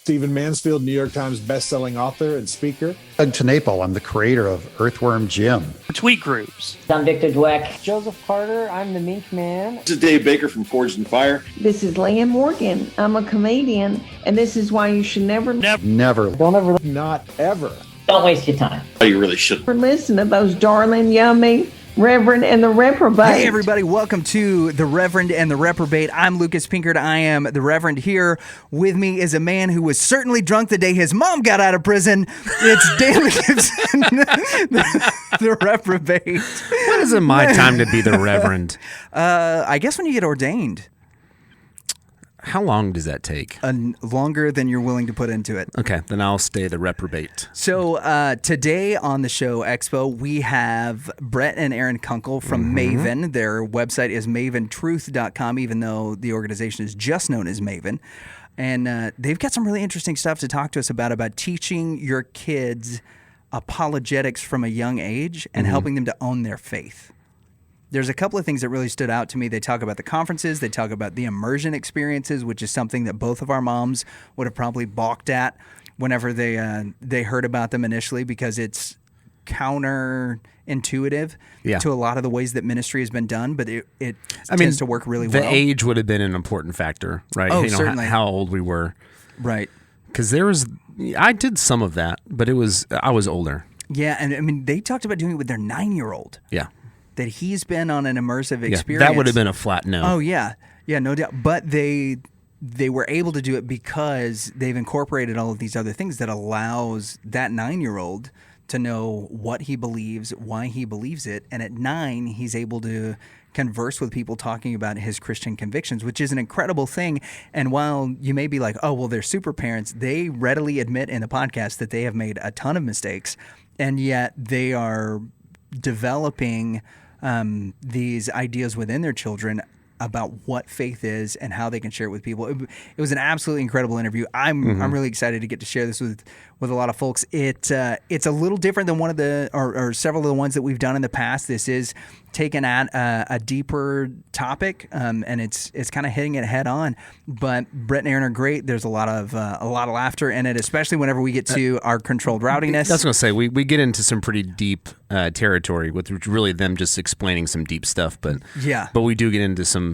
Stephen Mansfield, New York Times bestselling author and speaker. Doug Tenaple, I'm the creator of Earthworm Jim. Tweet groups. I'm Victor Dweck. Joseph Carter, I'm the Mink Man. This is Dave Baker from Forged in Fire. This is Leah Morgan. I'm a comedian, and this is why you should never Not ever. Don't waste your time. Oh, you really should. listen to those darling, yummy Reverend and the Reprobate. Hey everybody, welcome to the Reverend and the Reprobate. I'm Lucas Pinkard. I am the Reverend. Here with me is a man who was certainly drunk the day his mom got out of prison. It's Daily Gibson, the Reprobate. When is it my time to be the Reverend? I guess when you get ordained. How long does that take? Longer than you're willing to put into it. Okay, then I'll stay the Reprobate. So today on the show Expo, we have Brett and Erin Kunkle from Maven. Their website is maventruth.com, even though the organization is just known as Maven. And they've got some really interesting stuff to talk to us about teaching your kids apologetics from a young age and helping them to own their faith. There's a couple of things that really stood out to me. They talk about the conferences. They talk about the immersion experiences, which is something that both of our moms would have probably balked at whenever they heard about them initially, because it's counterintuitive to a lot of the ways that ministry has been done, but it tends to work really well. The age would have been an important factor, right? Oh, certainly. How old we were. Right. Because I did some of that, but I was older. Yeah, and I mean, they talked about doing it with their 9-year-old. Yeah. That he's been on an immersive experience. Yeah, that would have been a flat no. Oh, yeah. Yeah, no doubt. But they were able to do it because they've incorporated all of these other things that allows that 9-year-old to know what he believes, why he believes it. And at 9, he's able to converse with people talking about his Christian convictions, which is an incredible thing. And while you may be like, oh, well, they're super parents, they readily admit in the podcast that they have made a ton of mistakes, and yet they are developing these ideas within their children about what faith is and how they can share it with people. It was an absolutely incredible interview. I'm really excited to get to share this with a lot of folks. It's a little different than one of the or several of the ones that we've done in the past. This is taken at a deeper topic, and it's kind of hitting it head on. But Brett and Erin are great. There's a lot of laughter in it, especially whenever we get to our controlled rowdiness. That's what I was going to say. We get into some pretty deep territory with really them just explaining some deep stuff, but we do get into some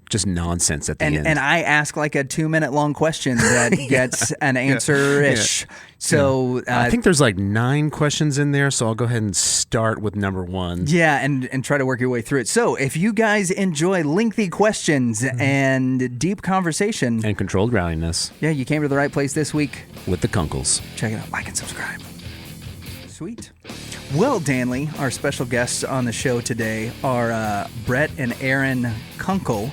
just nonsense at the end. And I ask like a 2-minute long question that gets an answer-ish. So I think there's like 9 questions in there, so I'll go ahead and start with number 1. Yeah, and try to work your way through it. So if you guys enjoy lengthy questions and deep conversation and controlled rowdiness, you came to the right place this week with the Kunkles. Check it out, like and subscribe. Sweet. Well, Danley, our special guests on the show today are Brett and Erin Kunkle,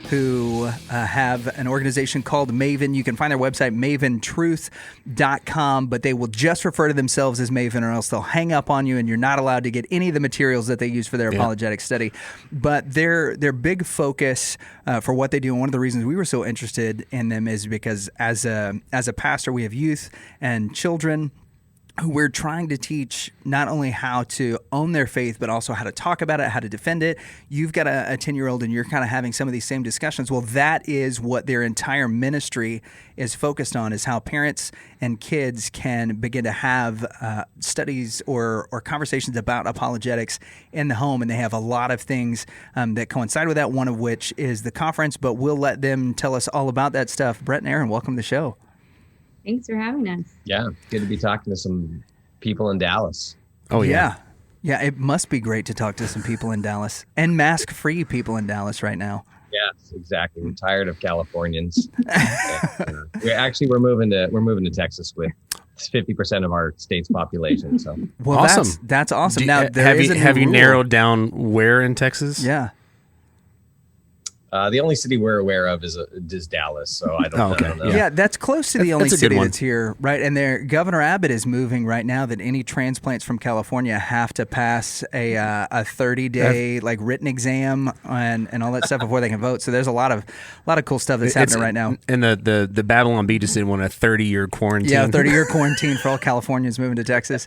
who have an organization called Maven. You can find their website, maventruth.com, but they will just refer to themselves as Maven, or else they'll hang up on you, and you're not allowed to get any of the materials that they use for their apologetic study. But their big focus for what they do, and one of the reasons we were so interested in them is because as a pastor, we have youth and children who we're trying to teach not only how to own their faith, but also how to talk about it, how to defend it. You've got a 10-year-old and you're kind of having some of these same discussions. Well, that is what their entire ministry is focused on, is how parents and kids can begin to have studies or conversations about apologetics in the home. And they have a lot of things that coincide with that, one of which is the conference, but we'll let them tell us all about that stuff. Brett and Erin, welcome to the show. Thanks for having us. Yeah, good to be talking to some people in Dallas. Oh, yeah. Yeah, it must be great to talk to some people in Dallas, and mask-free people in Dallas right now. Yes, exactly. We're tired of Californians. We're moving to Texas with 50% of our state's population. So well, awesome. That's awesome. Now, have you narrowed down where in Texas? Yeah. The only city we're aware of is Dallas, so I don't know. Yeah, that's close to the only city that's here, right? And Governor Abbott is moving right now that any transplants from California have to pass a 30-day written exam and all that stuff before they can vote. So there's a lot of cool stuff that's happening right now. And the Babylon Bee just did one, a 30-year quarantine. Yeah, 30-year quarantine for all Californians moving to Texas.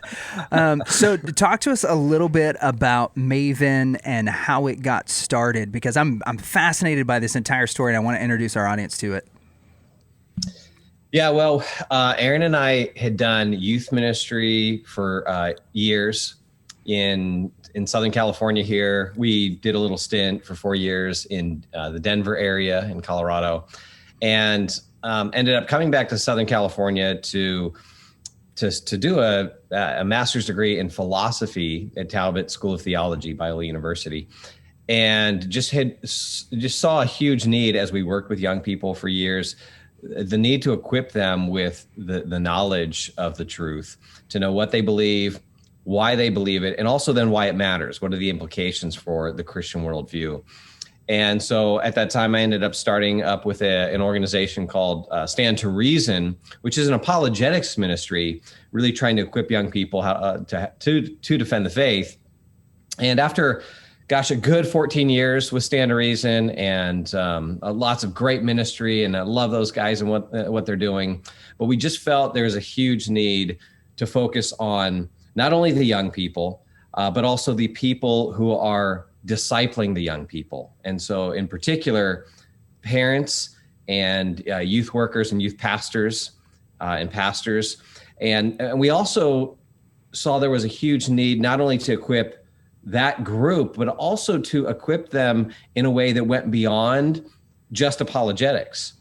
So talk to us a little bit about Maven and how it got started, because I'm fascinated by this entire story, and I want to introduce our audience to it. Yeah, well, Erin and I had done youth ministry for years in Southern California here. We did a little stint for 4 years in the Denver area in Colorado, and ended up coming back to Southern California to do a master's degree in philosophy at Talbot School of Theology, Biola University. And just saw a huge need as we worked with young people for years, the need to equip them with the knowledge of the truth, to know what they believe, why they believe it, and also then why it matters. What are the implications for the Christian worldview? And so at that time, I ended up starting up with an organization called Stand to Reason, which is an apologetics ministry, really trying to equip young people how to defend the faith. And after a good 14 years with Stand to Reason, and lots of great ministry, and I love those guys and what they're doing. But we just felt there was a huge need to focus on not only the young people, but also the people who are discipling the young people. And so in particular, parents and youth workers and youth pastors and pastors. And we also saw there was a huge need not only to equip that group, but also to equip them in a way that went beyond just apologetics,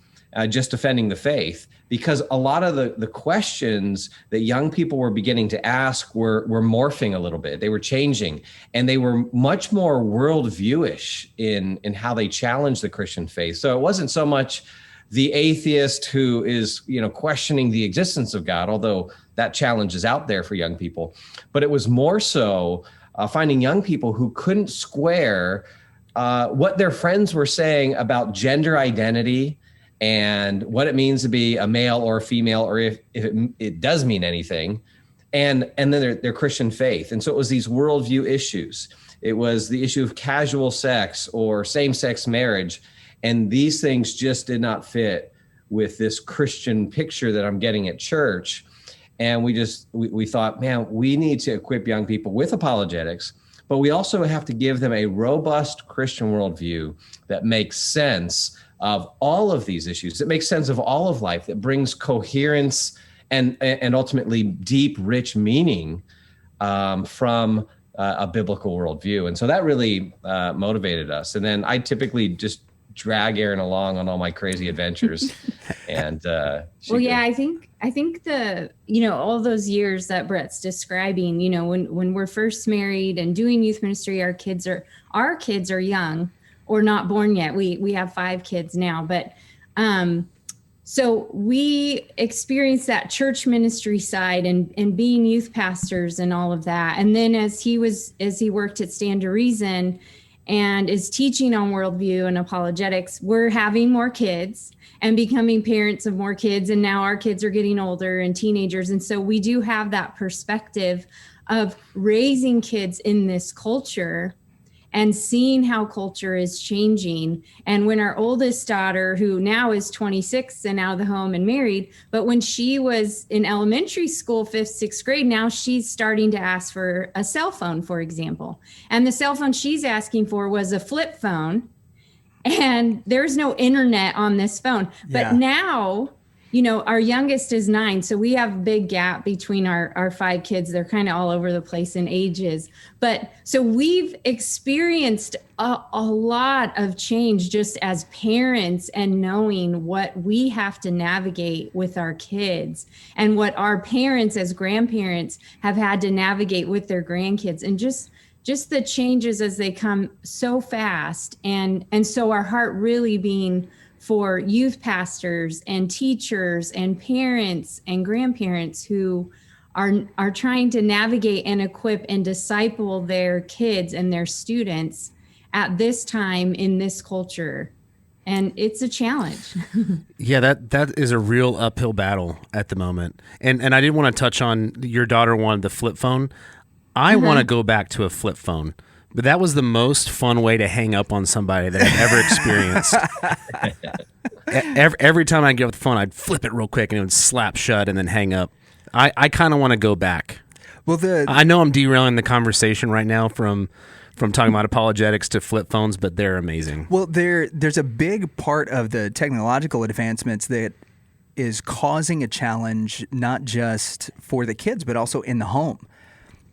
just defending the faith. Because a lot of the questions that young people were beginning to ask were morphing a little bit. They were changing, and they were much more worldviewish in how they challenged the Christian faith. So it wasn't so much the atheist who is, questioning the existence of God, although that challenge is out there for young people, but it was more so finding young people who couldn't square what their friends were saying about gender identity and what it means to be a male or a female, or if it does mean anything, and then their Christian faith. And so it was these worldview issues. It was the issue of casual sex or same-sex marriage, and these things just did not fit with this Christian picture that I'm getting at church. And we thought, man, we need to equip young people with apologetics, but we also have to give them a robust Christian worldview that makes sense of all of these issues, that makes sense of all of life, that brings coherence and ultimately deep, rich meaning from a biblical worldview. And so that really motivated us. And then I typically just drag Erin along on all my crazy adventures. And I think all those years that Brett's describing, when we're first married and doing youth ministry, our kids are young or not born yet. We have 5 kids now, but so we experienced that church ministry side and being youth pastors and all of that. And then as he worked at Stand to Reason and is teaching on worldview and apologetics, we're having more kids and becoming parents of more kids. And now our kids are getting older and teenagers. And so we do have that perspective of raising kids in this culture and seeing how culture is changing. And when our oldest daughter, who now is 26 and out of the home and married, but when she was in elementary school, 5th, 6th grade, now she's starting to ask for a cell phone, for example. And the cell phone she's asking for was a flip phone. And there's no internet on this phone. But now, our youngest is 9. So we have a big gap between our 5 kids. They're kind of all over the place in ages. But so we've experienced a lot of change just as parents, and knowing what we have to navigate with our kids and what our parents as grandparents have had to navigate with their grandkids, and just the changes as they come so fast. And so our heart really being for youth pastors and teachers and parents and grandparents who are trying to navigate and equip and disciple their kids and their students at this time in this culture. And it's a challenge. Yeah, that is a real uphill battle at the moment. And I did want to touch on, your daughter wanted the flip phone. I want to go back to a flip phone, but that was the most fun way to hang up on somebody that I've ever experienced. Every time I'd get with the phone, I'd flip it real quick and it would slap shut and then hang up. I kind of want to go back. Well, I know I'm derailing the conversation right now from talking about apologetics to flip phones, but they're amazing. Well, there's a big part of the technological advancements that is causing a challenge not just for the kids but also in the home.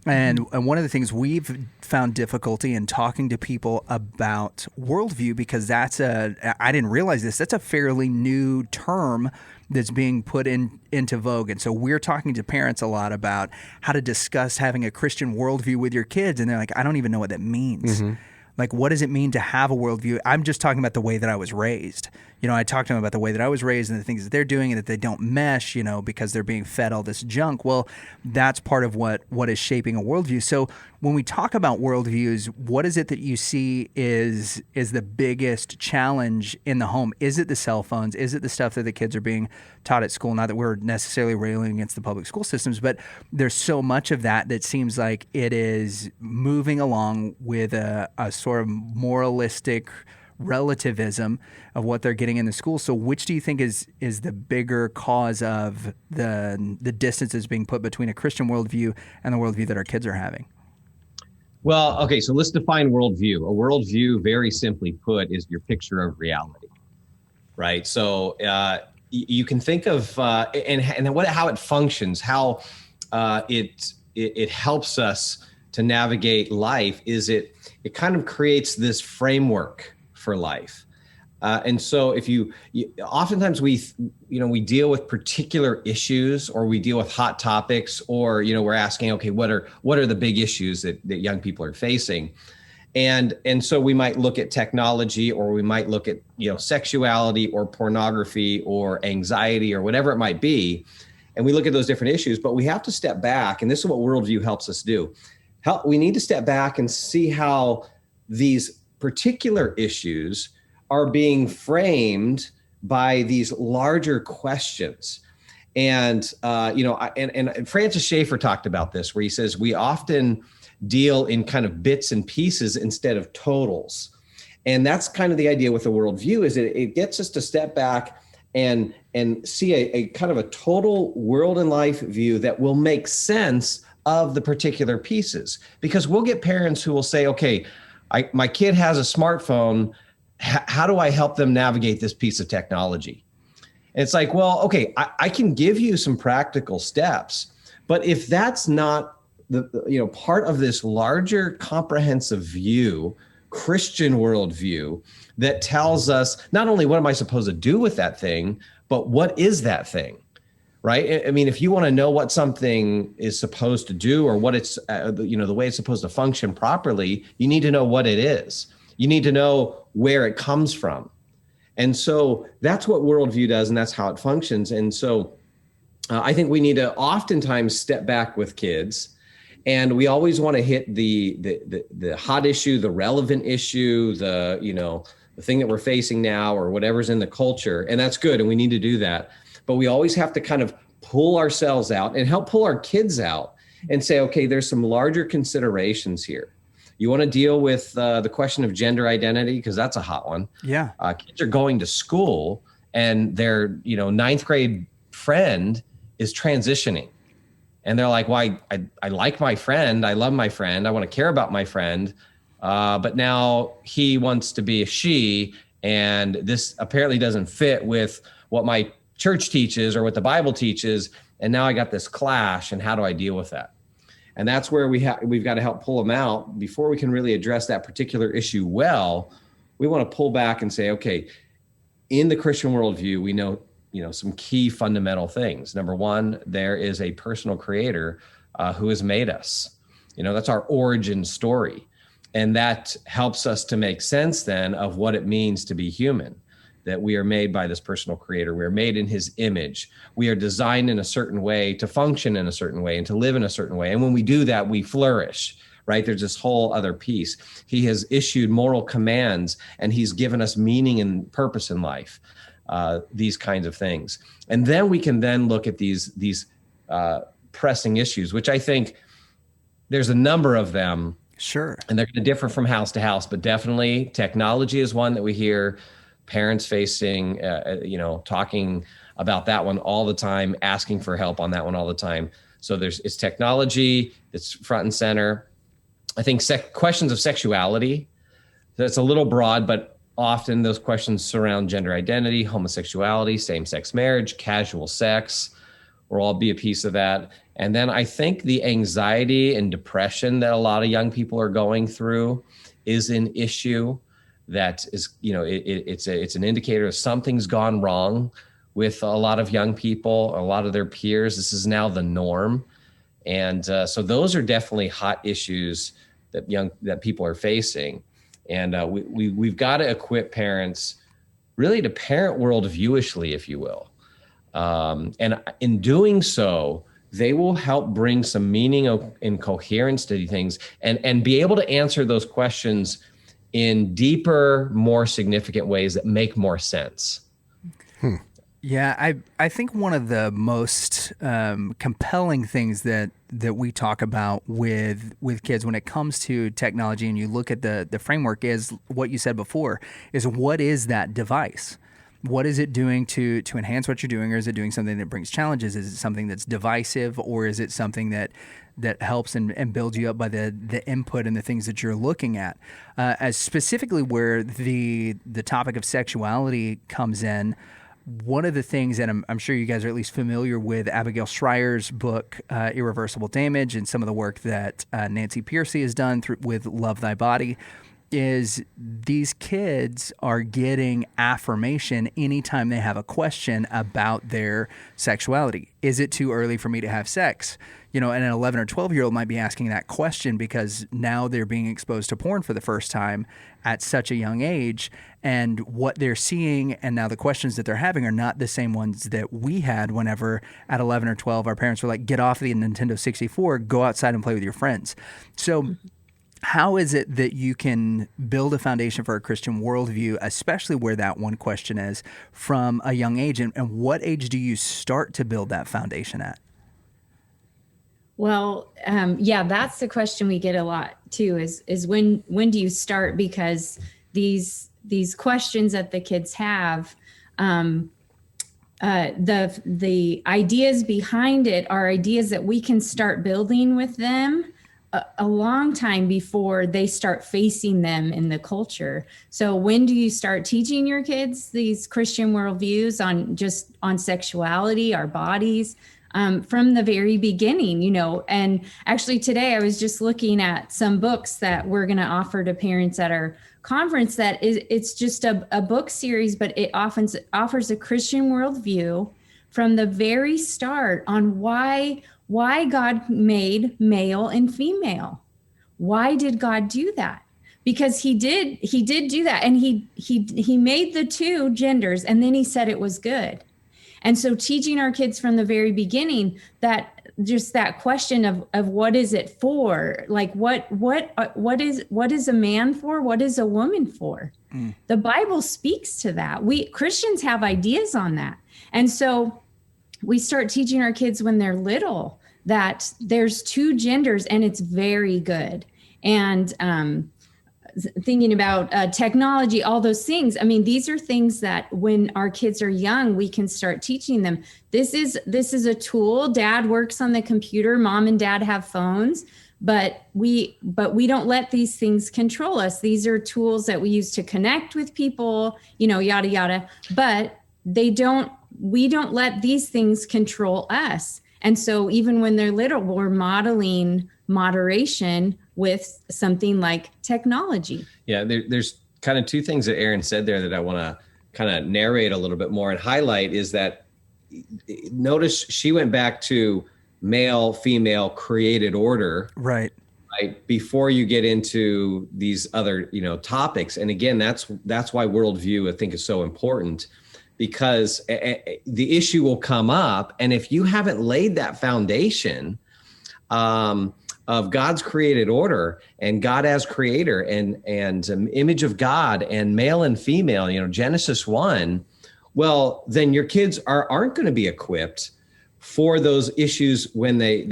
And one of the things we've found difficulty in talking to people about worldview, because I didn't realize this, that's a fairly new term that's being put into vogue. And so we're talking to parents a lot about how to discuss having a Christian worldview with your kids. And they're like, I don't even know what that means. Like, what does it mean to have a worldview? I'm just talking about the way that I was raised. I talked to them about the way that I was raised and the things that they're doing and that they don't mesh, because they're being fed all this junk. Well, that's part of what is shaping a worldview. So when we talk about worldviews, what is it that you see is the biggest challenge in the home? Is it the cell phones? Is it the stuff that the kids are being taught at school? Not that we're necessarily railing against the public school systems, but there's so much of that seems like it is moving along with a sort of moralistic relativism of what they're getting in the school. So which do you think is the bigger cause of the distances being put between a Christian worldview and the worldview that our kids are having? Well, okay, so let's define worldview. A worldview, very simply put, is your picture of reality, right? So you can think of how it functions, how it helps us to navigate life. Is it kind of creates this framework for life. And so if you oftentimes we deal with particular issues, or we deal with hot topics, or, we're asking, okay, what are the big issues that young people are facing? And so we might look at technology, or we might look at, sexuality or pornography or anxiety or whatever it might be. And we look at those different issues, but we have to step back. And this is what worldview helps us do. We need to step back and see how these particular issues are being framed by these larger questions. And, and Francis Schaeffer talked about this, where he says, we often deal in kind of bits and pieces instead of totals. And that's kind of the idea with the worldview, is it gets us to step back and see a kind of a total world and life view that will make sense of the particular pieces. Because we'll get parents who will say, okay, my kid has a smartphone. How do I help them navigate this piece of technology? And it's like, well, okay, I can give you some practical steps, but if that's not the part of this larger comprehensive view, Christian worldview, that tells us not only what am I supposed to do with that thing, but what is that thing? Right? I mean, if you want to know what something is supposed to do, or what it's, the way it's supposed to function properly, you need to know what it is. You need to know where it comes from. And so that's what worldview does, and that's how it functions. And so I think we need to oftentimes step back with kids, and we always want to hit the hot issue, the relevant issue, the thing that we're facing now, or whatever's in the culture. And that's good, and we need to do that. But we always have to kind of pull ourselves out and help pull our kids out and say, okay, there's some larger considerations here. You want to deal with the question of gender identity, because that's a hot one. Yeah. Kids are going to school, and their ninth grade friend is transitioning. And they're like, well, I like my friend. I love my friend. I want to care about my friend. But now he wants to be a she. And this apparently doesn't fit with what my church teaches or what the Bible teaches. And now I got this clash, and how do I deal with that? And that's where we've got to help pull them out before we can really address that particular issue well. We want to pull back and say, okay, in the Christian worldview, we know some key fundamental things. Number one, there is a personal creator who has made us. That's our origin story. And that helps us to make sense then of what it means to be human, that we are made by this personal creator. We are made in his image. We are designed in a certain way to function in a certain way and to live in a certain way. And when we do that, we flourish, right? There's this whole other piece. He has issued moral commands, and he's given us meaning and purpose in life, these kinds of things. And then we can then look at these pressing issues, which I think there's a number of them. Sure. And they're going to differ from house to house, but definitely technology is one that we hear parents facing, talking about that one all the time, asking for help on that one all the time. So it's technology that's front and center. I think questions of sexuality, that's a little broad, but often those questions surround gender identity, homosexuality, same-sex marriage, casual sex, will all be a piece of that. And then I think the anxiety and depression that a lot of young people are going through is an issue that is, it's an indicator of something's gone wrong with a lot of young people, a lot of their peers. This is now the norm. And so those are definitely hot issues that people are facing. And we've got to equip parents really to parent worldviewishly, if you will. And in doing so, they will help bring some meaning and coherence to things and be able to answer those questions in deeper, more significant ways that make more sense. Yeah, I think one of the most compelling things that we talk about with kids when it comes to technology, and you look at the framework, is what you said before, is what is that device? What is it doing to enhance what you're doing, or is it doing something that brings challenges? Is it something that's divisive, or is it something that helps and builds you up by the input and the things that you're looking at? As specifically where the topic of sexuality comes in, one of the things, and I'm sure you guys are at least familiar with Abigail Schreier's book, Irreversible Damage, and some of the work that Nancy Pearcey has done with Love Thy Body, is these kids are getting affirmation anytime they have a question about their sexuality. Is it too early for me to have sex? And an 11 or 12-year-old might be asking that question because now they're being exposed to porn for the first time at such a young age, and what they're seeing and now the questions that they're having are not the same ones that we had whenever at 11 or 12 our parents were like, get off the Nintendo 64, go outside and play with your friends. So how is it that you can build a foundation for a Christian worldview, especially where that one question is, from a young age? And what age do you start to build that foundation at? Well, that's the question we get a lot too, is when do you start? Because these questions that the kids have, the ideas behind it are ideas that we can start building with them a long time before they start facing them in the culture. So when do you start teaching your kids these Christian worldviews on sexuality, our bodies, from the very beginning, and actually today I was just looking at some books that we're going to offer to parents at our conference it's just a book series, but it often offers a Christian worldview from the very start on why God made male and female. Why did God do that? Because he did do that. And he made the two genders, and then he said it was good. And so teaching our kids from the very beginning that question of what is it for? Like what is a man for? What is a woman for? The Bible speaks to that. We Christians have ideas on that. And so we start teaching our kids when they're little that there's two genders, and it's very good. And thinking about technology, all those things. I mean, these are things that when our kids are young, we can start teaching them. This is a tool. Dad works on the computer. Mom and dad have phones, but we don't let these things control us. These are tools that we use to connect with people, yada, yada, but we don't let these things control us. And so even when they're little, we're modeling moderation with something like technology. Yeah, there's kind of two things that Erin said there that I want to kind of narrate a little bit more and highlight is that notice she went back to male, female created order. Right. Before you get into these other, topics. And again, that's why worldview, I think, is so important, because the issue will come up. And if you haven't laid that foundation of God's created order and God as creator and image of God and male and female, Genesis 1, well, then your kids aren't going to be equipped for those issues when they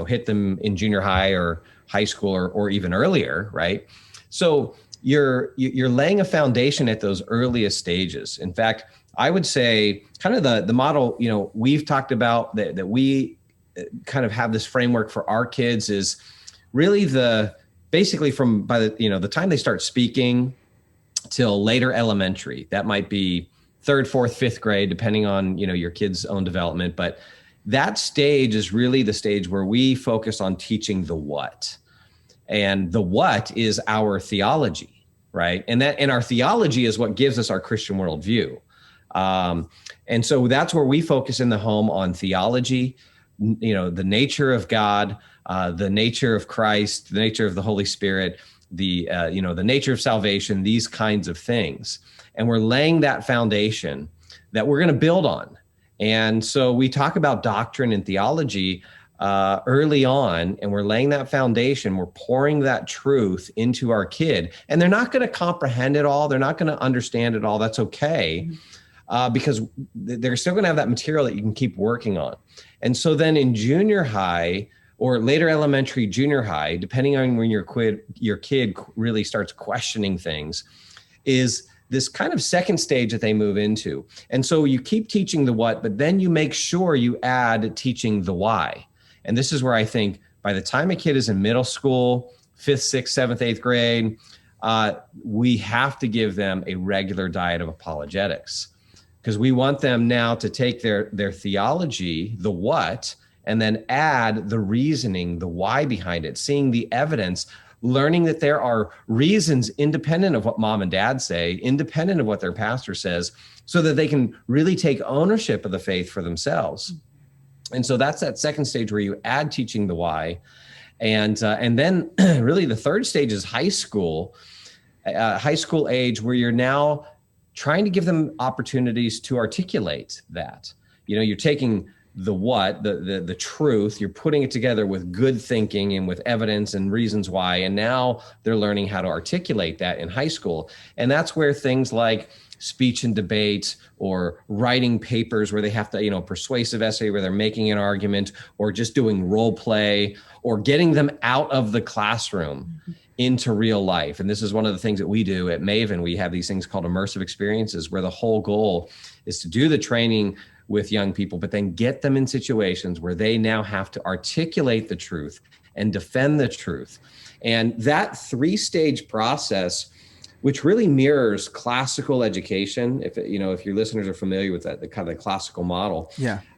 hit them in junior high or high school or even earlier, right? So you're laying a foundation at those earliest stages. In fact, I would say kind of the model, we've talked about that we kind of have this framework for our kids is really basically from by the time they start speaking till later elementary. That might be third, fourth, fifth grade, depending on, your kid's own development. But that stage is really the stage where we focus on teaching the what. And the what is our theology, right? And our theology is what gives us our Christian worldview. And so that's where we focus in the home on theology, the nature of God, the nature of Christ, the nature of the Holy Spirit, the nature of salvation, these kinds of things. And we're laying that foundation that we're going to build on. And so we talk about doctrine and theology early on, and we're laying that foundation. We're pouring that truth into our kid, and they're not going to comprehend it all. They're not going to understand it all. That's okay, because they're still going to have that material that you can keep working on. And so then in junior high or later elementary, junior high, depending on when your kid really starts questioning things, is this kind of second stage that they move into. And so you keep teaching the what, but then you make sure you add teaching the why. And this is where I think by the time a kid is in middle school, 5th, 6th, 7th, 8th grade, we have to give them a regular diet of apologetics, because we want them now to take their theology, the what, and then add the reasoning, the why behind it, seeing the evidence, learning that there are reasons independent of what mom and dad say, independent of what their pastor says, so that they can really take ownership of the faith for themselves. And so that's that second stage where you add teaching the why. And then really the third stage is high school age, where you're now trying to give them opportunities to articulate that. You're taking the what, the truth, you're putting it together with good thinking and with evidence and reasons why. And now they're learning how to articulate that in high school. And that's where things like speech and debate, or writing papers where they have to, persuasive essay where they're making an argument, or just doing role play, or getting them out of the classroom into real life. And this is one of the things that we do at Maven. We have these things called immersive experiences, where the whole goal is to do the training with young people, but then get them in situations where they now have to articulate the truth and defend the truth. And that 3-stage process, which really mirrors classical education, if your listeners are familiar with that, the kind of classical model,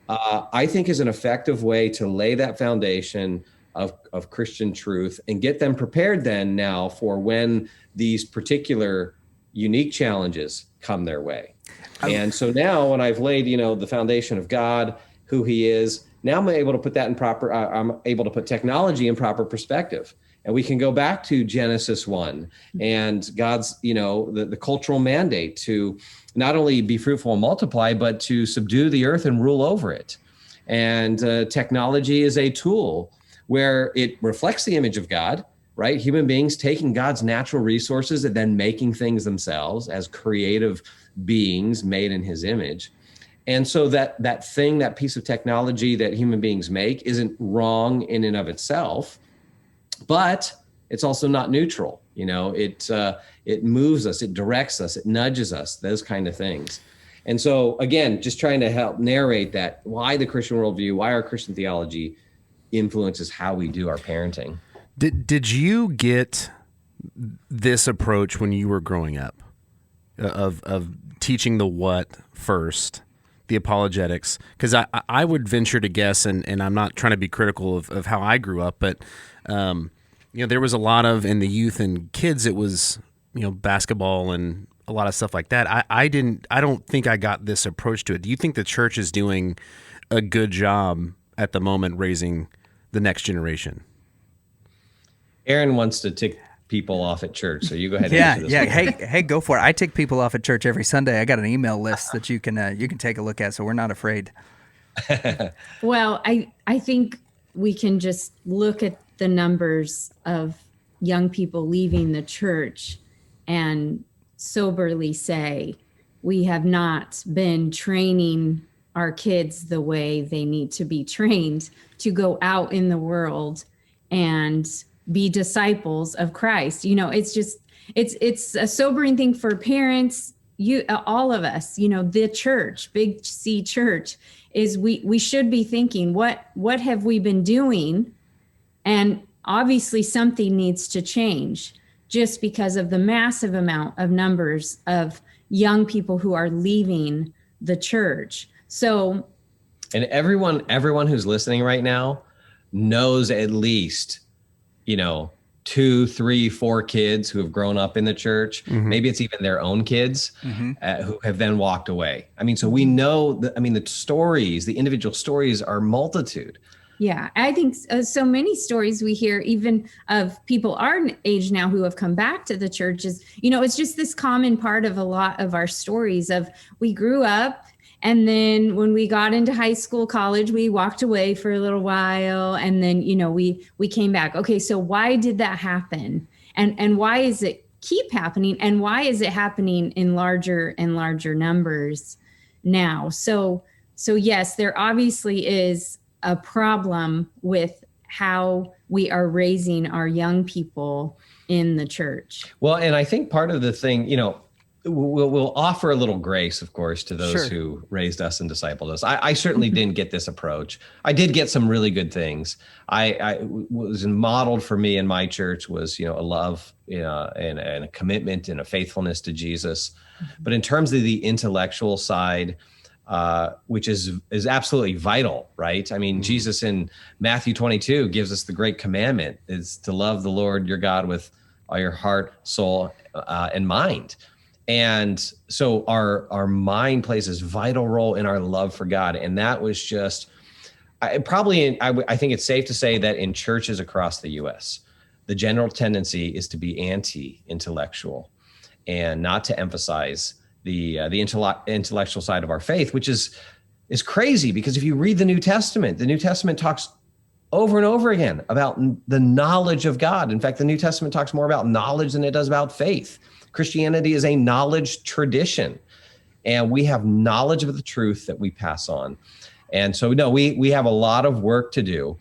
I think is an effective way to lay that foundation of Christian truth and get them prepared then now for when these particular unique challenges come their way. And so now when I've laid, the foundation of God, who he is, now I'm able to put that I'm able to put technology in proper perspective. And we can go back to Genesis 1 and God's, the cultural mandate to not only be fruitful and multiply, but to subdue the earth and rule over it. And technology is a tool where it reflects the image of God, right? Human beings taking God's natural resources and then making things themselves as creative beings made in his image. And so that piece of technology that human beings make isn't wrong in and of itself, but it's also not neutral. It moves us, it directs us, it nudges us, those kind of things. And so again, just trying to help narrate that, why the Christian worldview, why our Christian theology influences how we do our parenting. Did you get this approach when you were growing up of teaching the what first, the apologetics? Because I would venture to guess, and I'm not trying to be critical of how I grew up, but there was a lot of, in the youth and kids, it was basketball and a lot of stuff like that. I don't think I got this approach to it. Do you think the church is doing a good job at the moment raising the next generation? Erin wants to tick people off at church, so you go ahead and answer this one. Hey, go for it. I tick people off at church every Sunday. I got an email list that you can take a look at, so we're not afraid. Well, I think we can just look at the numbers of young people leaving the church and soberly say, we have not been training our kids the way they need to be trained to go out in the world and be disciples of Christ. It's a sobering thing for parents, all of us, the church, big C church, is we should be thinking, what have we been doing? And obviously something needs to change. just because of the massive amount of numbers of young people who are leaving the church. So, and everyone who's listening right now knows at least, 2, 3, 4 kids who have grown up in the church. Maybe it's even their own kids who have then walked away. I mean, so we know that, the stories, the individual stories are multitude. Yeah, I think so many stories we hear, even of people our age now who have come back to the church, is, it's just this common part of a lot of our stories of we grew up, and then when we got into high school, college, we walked away for a little while, and then, we came back. Okay, so why did that happen? And why is it keep happening? And why is it happening in larger and larger numbers now? So yes, there obviously is a problem with how we are raising our young people in the church. Well, and I think part of the thing, we'll offer a little grace, of course, to those who raised us and discipled us. I certainly didn't get this approach. I did get some really good things. I was modeled for me in my church was, a love, and a commitment and a faithfulness to Jesus. But in terms of the intellectual side, which is absolutely vital, right? I mean, Jesus in Matthew 22 gives us the great commandment is to love the Lord your God with all your heart, soul, and mind. And so our mind plays this vital role in our love for God. And that was just, I think it's safe to say that in churches across the U.S., the general tendency is to be anti-intellectual and not to emphasize the intellectual side of our faith, which is crazy, because if you read the New Testament talks over and over again about the knowledge of God. In fact, the New Testament talks more about knowledge than it does about faith. Christianity is a knowledge tradition, and we have knowledge of the truth that we pass on. And so, no, we have a lot of work to do.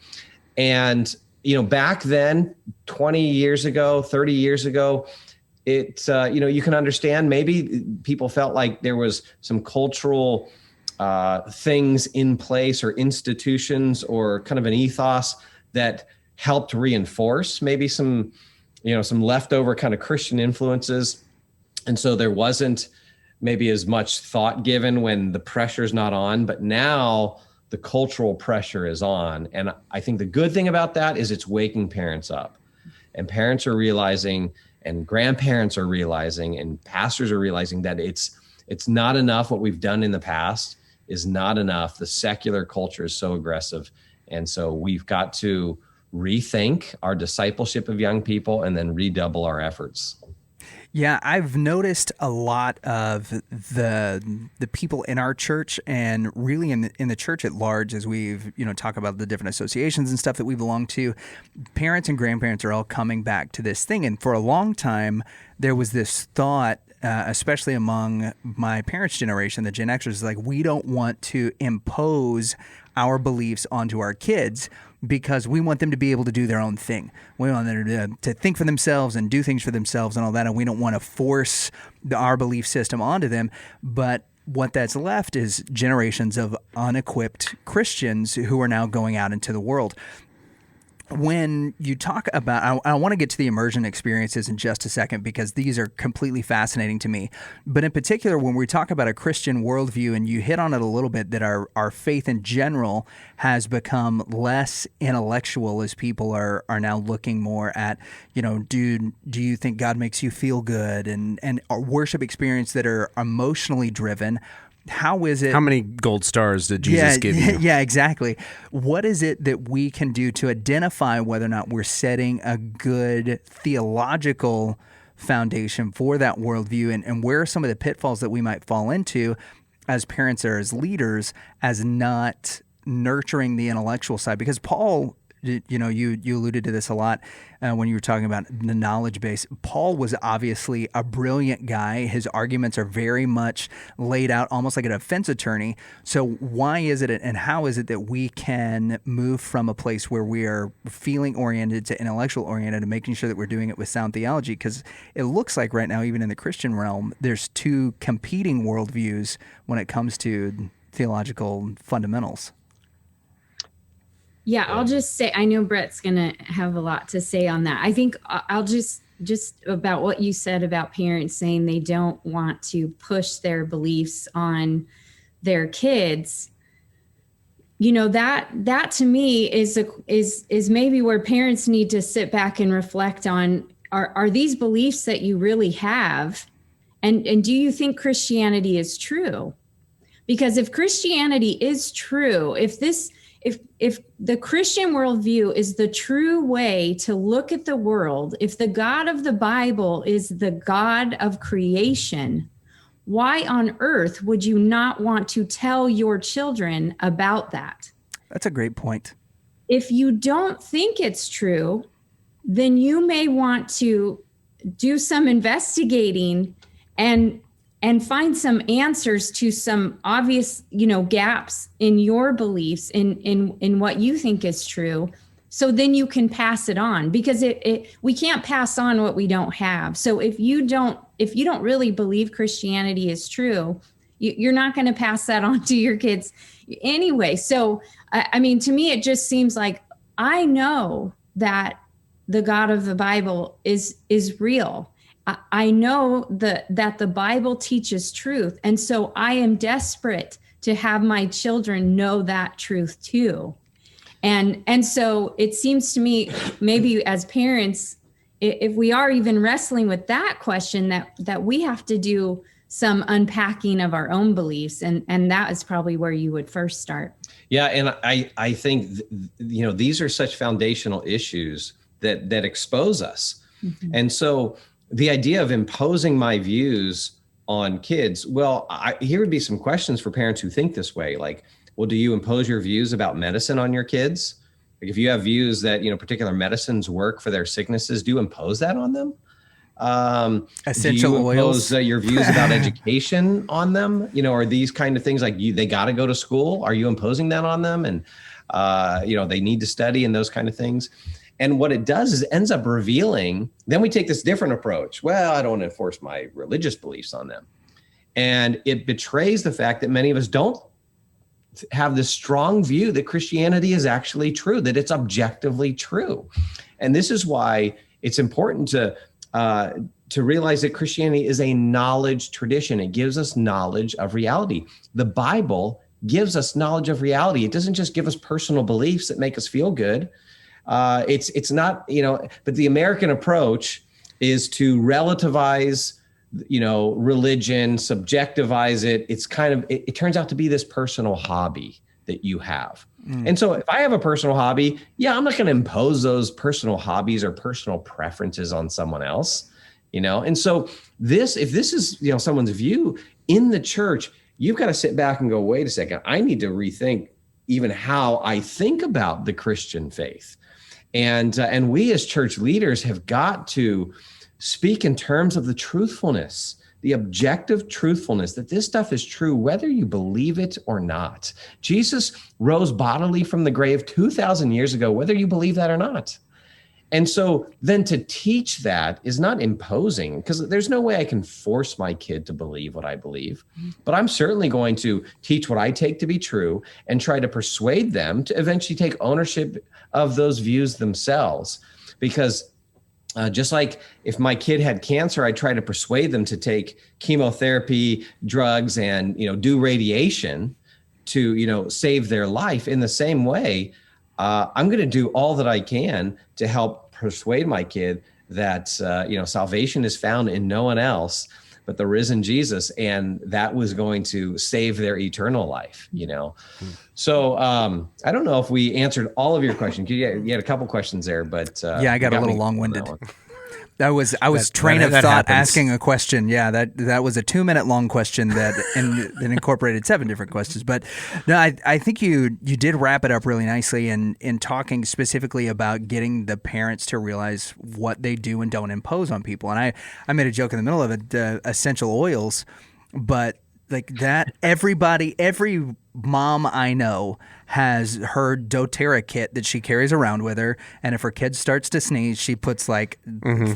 And, back then, 20 years ago, 30 years ago, it, you can understand maybe people felt like there was some cultural things in place or institutions or kind of an ethos that helped reinforce maybe some leftover kind of Christian influences. And so there wasn't maybe as much thought given when the pressure's not on, but now the cultural pressure is on. And I think the good thing about that is it's waking parents up, and parents are realizing, and grandparents are realizing, and pastors are realizing that it's not enough. What we've done in the past is not enough. The secular culture is so aggressive. And so we've got to rethink our discipleship of young people and then redouble our efforts. Yeah, I've noticed a lot of the people in our church, and really in the church at large, as we've talk about the different associations and stuff that we belong to. Parents and grandparents are all coming back to this thing, and for a long time there was this thought, especially among my parents' generation, the Gen Xers, like, we don't want to impose our beliefs onto our kids, because we want them to be able to do their own thing. We want them to think for themselves and do things for themselves and all that, and we don't want to force our belief system onto them. But what that's left is generations of unequipped Christians who are now going out into the world. When you talk about, I want to get to the immersion experiences in just a second, because these are completely fascinating to me. But in particular, when we talk about a Christian worldview, and you hit on it a little bit, that our faith in general has become less intellectual as people are now looking more at, do you think God makes you feel good, and our worship experience that are emotionally driven. How is it? How many gold stars did Jesus give you? Yeah, exactly. What is it that we can do to identify whether or not we're setting a good theological foundation for that worldview, and where are some of the pitfalls that we might fall into as parents or as leaders, as not nurturing the intellectual side? Because Paul, you alluded to this a lot when you were talking about the knowledge base. Paul was obviously a brilliant guy. His arguments are very much laid out almost like a defense attorney. So why is it, and how is it, that we can move from a place where we are feeling oriented to intellectual oriented, and making sure that we're doing it with sound theology? Because it looks like right now, even in the Christian realm, there's two competing worldviews when it comes to theological fundamentals. Yeah, I'll just say, I know Brett's going to have a lot to say on that. I think I'll just just about what you said about parents saying they don't want to push their beliefs on their kids. You know, that to me is maybe where parents need to sit back and reflect on, are these beliefs that you really have? And do you think Christianity is true? Because if Christianity is true, if the Christian worldview is the true way to look at the world, if the God of the Bible is the God of creation, why on earth would you not want to tell your children about that? That's a great point. If you don't think it's true, then you may want to do some investigating and find some answers to some obvious, gaps in your beliefs, in what you think is true. So then you can pass it on, because we can't pass on what we don't have. So if you don't really believe Christianity is true, you're not going to pass that on to your kids anyway. So, I mean, to me, it just seems like I know that the God of the Bible is real. I know that the Bible teaches truth. And so I am desperate to have my children know that truth too. And so it seems to me, maybe as parents, if we are even wrestling with that question, that we have to do some unpacking of our own beliefs. And that is probably where you would first start. Yeah. And I think, these are such foundational issues that expose us. Mm-hmm. And so the idea of imposing my views on kids, well, here would be some questions for parents who think this way. Like, well, do you impose your views about medicine on your kids? Like, if you have views that, particular medicines work for their sicknesses, do you impose that on them? Essential do you impose oils. Your views about education on them? Are these kind of things like they got to go to school? Are you imposing that on them? And, they need to study and those kind of things. And what it does is it ends up revealing, then we take this different approach. Well, I don't want to enforce my religious beliefs on them. And it betrays the fact that many of us don't have this strong view that Christianity is actually true, that it's objectively true. And this is why it's important to realize that Christianity is a knowledge tradition. It gives us knowledge of reality. The Bible gives us knowledge of reality. It doesn't just give us personal beliefs that make us feel good. It's not, but the American approach is to relativize, religion, subjectivize it. It's kind of, it turns out to be this personal hobby that you have. Mm. And so if I have a personal hobby, I'm not going to impose those personal hobbies or personal preferences on someone else, And so if this is, someone's view in the church, you've got to sit back and go, wait a second, I need to rethink even how I think about the Christian faith. And we as church leaders have got to speak in terms of the truthfulness, the objective truthfulness, that this stuff is true, whether you believe it or not. Jesus rose bodily from the grave 2,000 years ago, whether you believe that or not. And so then to teach that is not imposing, because there's no way I can force my kid to believe what I believe, but I'm certainly going to teach what I take to be true and try to persuade them to eventually take ownership of those views themselves. Because just like if my kid had cancer, I try to persuade them to take chemotherapy, drugs, and, do radiation to, save their life. In the same way, I'm going to do all that I can to help persuade my kid that, salvation is found in no one else but the risen Jesus, and that was going to save their eternal life, So I don't know if we answered all of your questions. You had a couple questions there, but I got a little long-winded. I was train of thought happens. Asking a question. Yeah, that was a 2-minute long question that incorporated 7 different questions. But no, I think you did wrap it up really nicely in talking specifically about getting the parents to realize what they do and don't impose on people. And I made a joke in the middle of it, essential oils, but Like that, every mom I know has her doTERRA kit that she carries around with her, and if her kid starts to sneeze, she puts like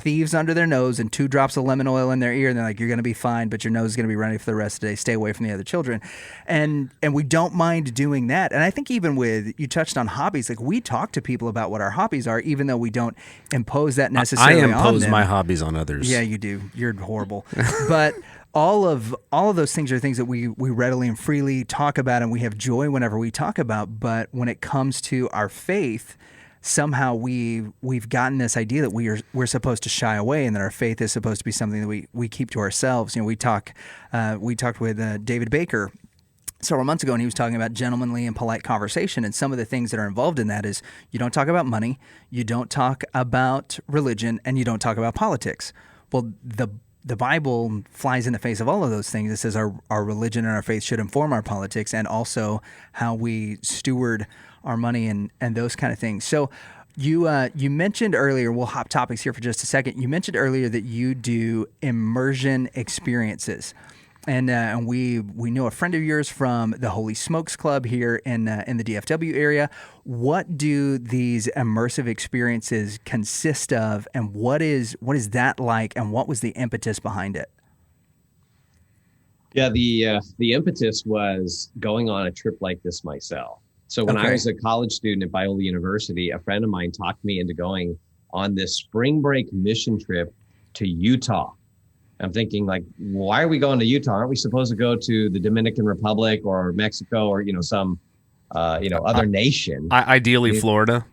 thieves under their nose and 2 drops of lemon oil in their ear, and they're like, "You're going to be fine, but your nose is going to be running for the rest of the day. Stay away from the other children." And we don't mind doing that. And I think even with, you touched on hobbies, like we talk to people about what our hobbies are, even though we don't impose that necessarily on them. I impose my hobbies on others. Yeah, you do. You're horrible. But all of those things are things that we readily and freely talk about, and we have joy whenever we talk about. But when it comes to our faith, somehow we've gotten this idea that we're supposed to shy away, and that our faith is supposed to be something that we keep to ourselves. You know, we talked with David Baker several months ago, and he was talking about gentlemanly and polite conversation, and some of the things that are involved in that is you don't talk about money, you don't talk about religion, and you don't talk about politics. Well, the Bible flies in the face of all of those things. It says our religion and our faith should inform our politics, and also how we steward our money and those kind of things. So you mentioned earlier, we'll hop topics here for just a second. You mentioned earlier that you do immersion experiences. And we know a friend of yours from the Holy Smokes Club here in the DFW area. What do these immersive experiences consist of, and what is that like, and what was the impetus behind it? Yeah, the impetus was going on a trip like this myself. So when I was a college student at Biola University, a friend of mine talked me into going on this spring break mission trip to Utah. I'm thinking, like, why are we going to Utah? Aren't we supposed to go to the Dominican Republic or Mexico or, some, other nation? Ideally, Florida.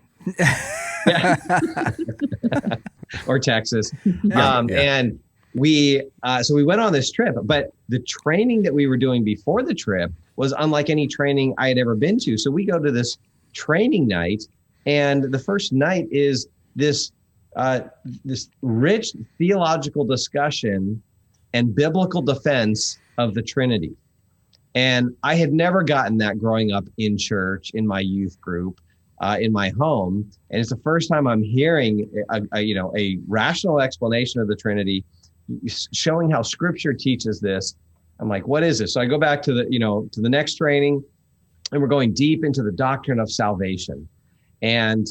Or Texas. And so we went on this trip, but the training that we were doing before the trip was unlike any training I had ever been to. So we go to this training night, and the first night is this rich theological discussion and biblical defense of the Trinity. And I had never gotten that growing up in church, in my youth group, in my home. And it's the first time I'm hearing a rational explanation of the Trinity, showing how Scripture teaches this. I'm like, what is this? So I go back to the next training, and we're going deep into the doctrine of salvation. And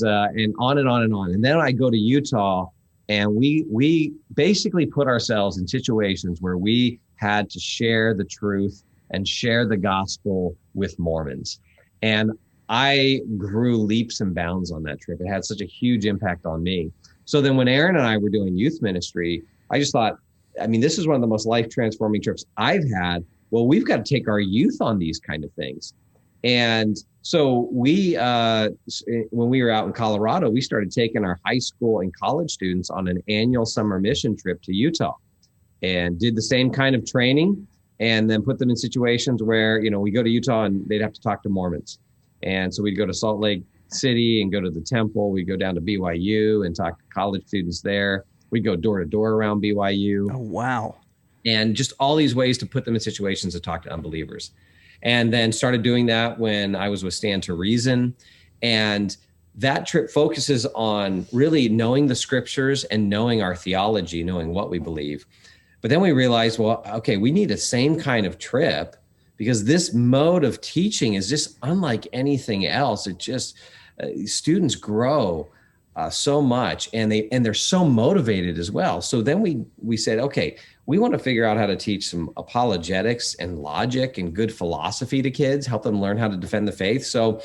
on and on and on. And then I go to Utah, and we basically put ourselves in situations where we had to share the truth and share the gospel with Mormons. And I grew leaps and bounds on that trip. It had such a huge impact on me. So then when Erin and I were doing youth ministry, I just thought, this is one of the most life-transforming trips I've had. Well, we've got to take our youth on these kind of things. And so we, when we were out in Colorado, we started taking our high school and college students on an annual summer mission trip to Utah, and did the same kind of training, and then put them in situations where, we go to Utah and they'd have to talk to Mormons. And so we'd go to Salt Lake City and go to the temple. We'd go down to BYU and talk to college students there. We'd go door to door around BYU. Oh, wow. And just all these ways to put them in situations to talk to unbelievers. And then started doing that when I was with Stand to Reason. And that trip focuses on really knowing the Scriptures and knowing our theology, knowing what we believe. But then we realized, we need the same kind of trip, because this mode of teaching is just unlike anything else. It just, students grow so much, and they're so motivated as well. So then we said, we want to figure out how to teach some apologetics and logic and good philosophy to kids, help them learn how to defend the faith. So,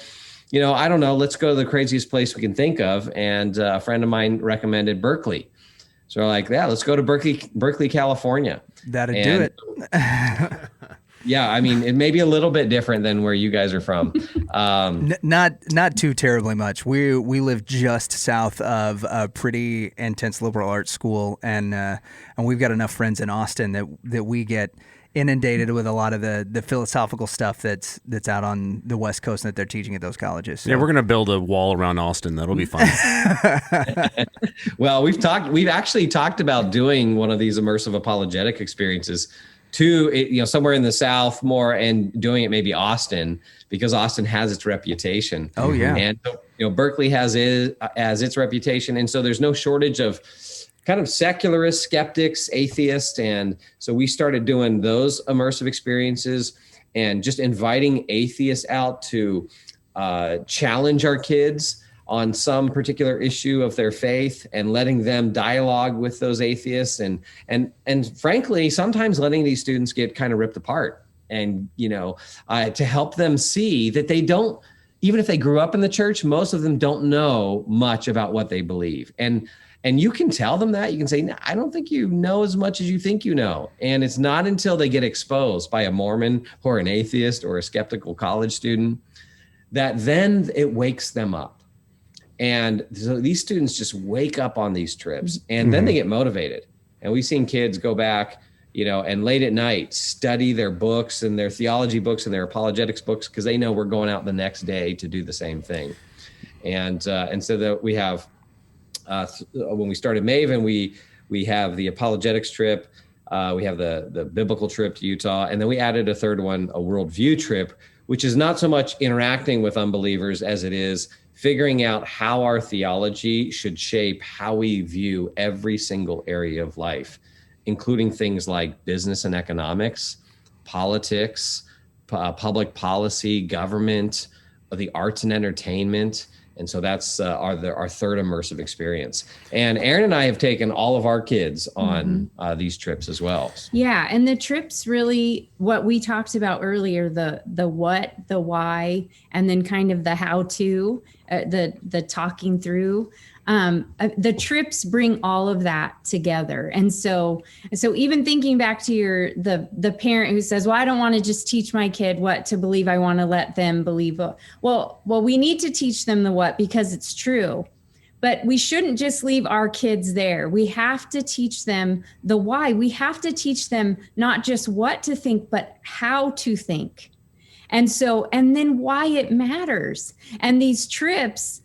I don't know, let's go to the craziest place we can think of. And a friend of mine recommended Berkeley. So we're like, let's go to Berkeley, California. That'd do it. Yeah, it may be a little bit different than where you guys are from. Not too terribly much. We live just south of a pretty intense liberal arts school, and we've got enough friends in Austin that we get inundated with a lot of the philosophical stuff that's out on the West Coast and that they're teaching at those colleges. So. Yeah, we're gonna build a wall around Austin. That'll be fun. Well, we've actually talked about doing one of these immersive apologetic experiences to somewhere in the South more, and doing it maybe Austin, because Austin has its reputation. Oh yeah. And Berkeley has its reputation, and so there's no shortage of kind of secularists, skeptics, atheists. And so we started doing those immersive experiences and just inviting atheists out to challenge our kids on some particular issue of their faith and letting them dialogue with those atheists. And frankly, sometimes letting these students get kind of ripped apart and, to help them see that they don't, even if they grew up in the church, most of them don't know much about what they believe. And you can tell them that. You can say, I don't think you know as much as you think you know. And it's not until they get exposed by a Mormon or an atheist or a skeptical college student that then it wakes them up. And so these students just wake up on these trips and then they get motivated. And we've seen kids go back, and late at night study their books and their theology books and their apologetics books because they know we're going out the next day to do the same thing. And so that we have, when we started Maven, we have the apologetics trip, we have the biblical trip to Utah, and then we added a third one, a worldview trip, which is not so much interacting with unbelievers as it is figuring out how our theology should shape how we view every single area of life, including things like business and economics, politics, public policy, government, the arts and entertainment. And so that's our third immersive experience. And Erin and I have taken all of our kids on these trips as well. Yeah, and the trips really, what we talked about earlier, the what, the why, and then kind of the how to, the talking through. The trips bring all of that together. And so even thinking back to the parent who says, well, I don't want to just teach my kid what to believe. I want to let them believe. Well, we need to teach them the what because it's true, but we shouldn't just leave our kids there. We have to teach them the why. We have to teach them not just what to think, but how to think. And then why it matters. And these trips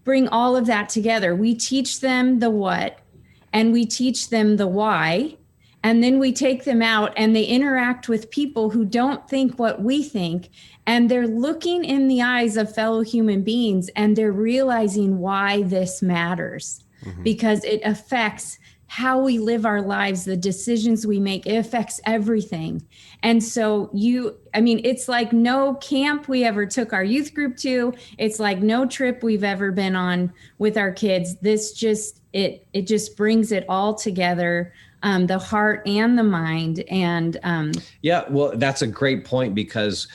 bring all of that together. We teach them the what and we teach them the why, and then we take them out and they interact with people who don't think what we think, and they're looking in the eyes of fellow human beings and they're realizing why this matters because it affects how we live our lives, the decisions we make. It affects everything. And so it's like no camp we ever took our youth group to. It's like no trip we've ever been on with our kids. This just, it just brings it all together, the heart and the mind. And yeah, well, that's a great point because,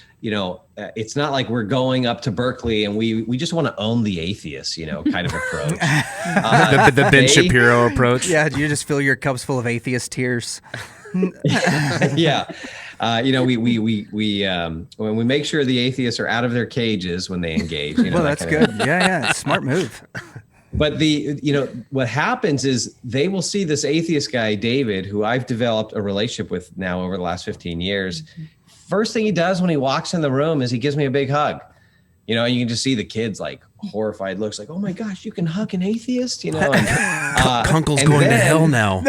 it's not like we're going up to Berkeley and we just want to own the atheists, kind of approach. The Ben Shapiro approach. Yeah, you just fill your cups full of atheist tears. Yeah. When we make sure the atheists are out of their cages when they engage. Well, that's good. Yeah. Smart move. But what happens is they will see this atheist guy, David, who I've developed a relationship with now over the last 15 years. First thing he does when he walks in the room is he gives me a big hug. And you can just see the kids like horrified looks like, oh my gosh, you can hug an atheist, And, Kunkle's going to hell now.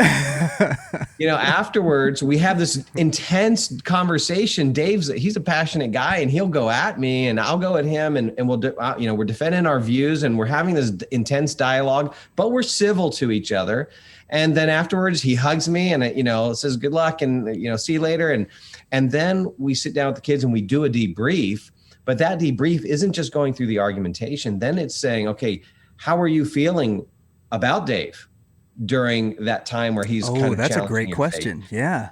Afterwards we have this intense conversation. He's a passionate guy and he'll go at me and I'll go at him and we'll we're defending our views and we're having this intense dialogue, but we're civil to each other. And then afterwards he hugs me and says good luck and see you later. And then we sit down with the kids and we do a debrief. But that debrief isn't just going through the argumentation. Then it's saying, okay, how are you feeling about Dave during that time where he's kind of that's a great question. Faith? Yeah.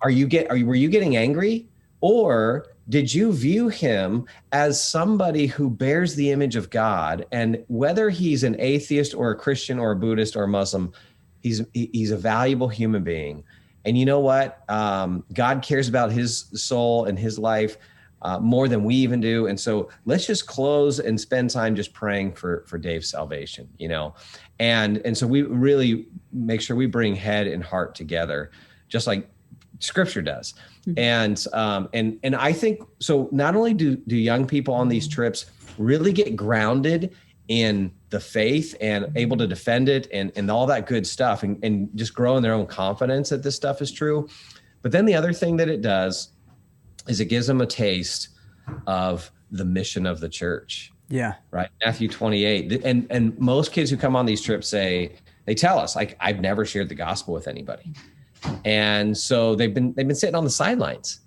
Were you getting angry, or did you view him as somebody who bears the image of God? And whether he's an atheist or a Christian or a Buddhist or a Muslim, he's a valuable human being. And you know what? God cares about his soul and his life more than we even do. And so let's just close and spend time just praying for Dave's salvation, And so we really make sure we bring head and heart together, just like Scripture does. And I think, so not only do young people on these trips really get grounded in the faith and able to defend it and all that good stuff and just grow in their own confidence that this stuff is true. But then the other thing that it does is it gives them a taste of the mission of the church. Yeah. Right. Matthew 28. And most kids who come on these trips say, they tell us, like, I've never shared the gospel with anybody. And so they've been sitting on the sidelines.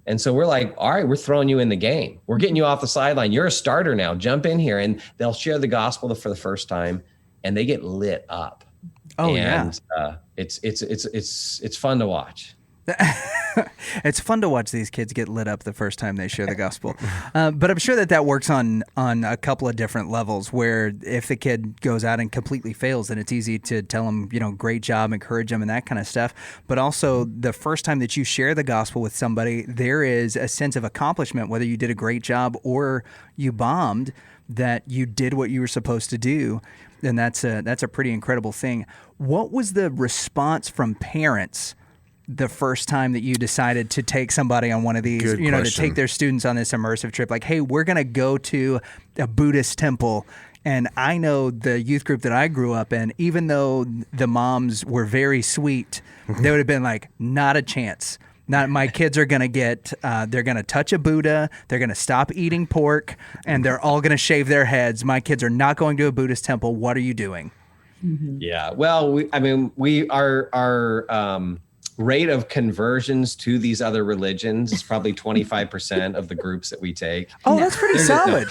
And so we're like, all right, we're throwing you in the game. We're getting you off the sideline. You're a starter now. Jump in here. And they'll share the gospel for the first time, and they get lit up. Oh, and, it's fun to watch. It's fun to watch these kids get lit up the first time they share the gospel. But I'm sure that works on a couple of different levels, where if the kid goes out and completely fails, then it's easy to tell them, great job, encourage them and that kind of stuff. But also the first time that you share the gospel with somebody, there is a sense of accomplishment, whether you did a great job or you bombed, that you did what you were supposed to do. And that's a pretty incredible thing. What was the response from parents the first time that you decided to take somebody on one of these, to take their students on this immersive trip? Like, hey, we're going to go to a Buddhist temple. And I know the youth group that I grew up in, even though the moms were very sweet, they would have been like, not a chance. Not my kids are going to get, they're going to touch a Buddha, they're going to stop eating pork, and they're all going to shave their heads. My kids are not going to a Buddhist temple. What are you doing? Yeah. Well, our rate of conversions to these other religions is probably 25% of the groups that we take. Oh, that's pretty solid.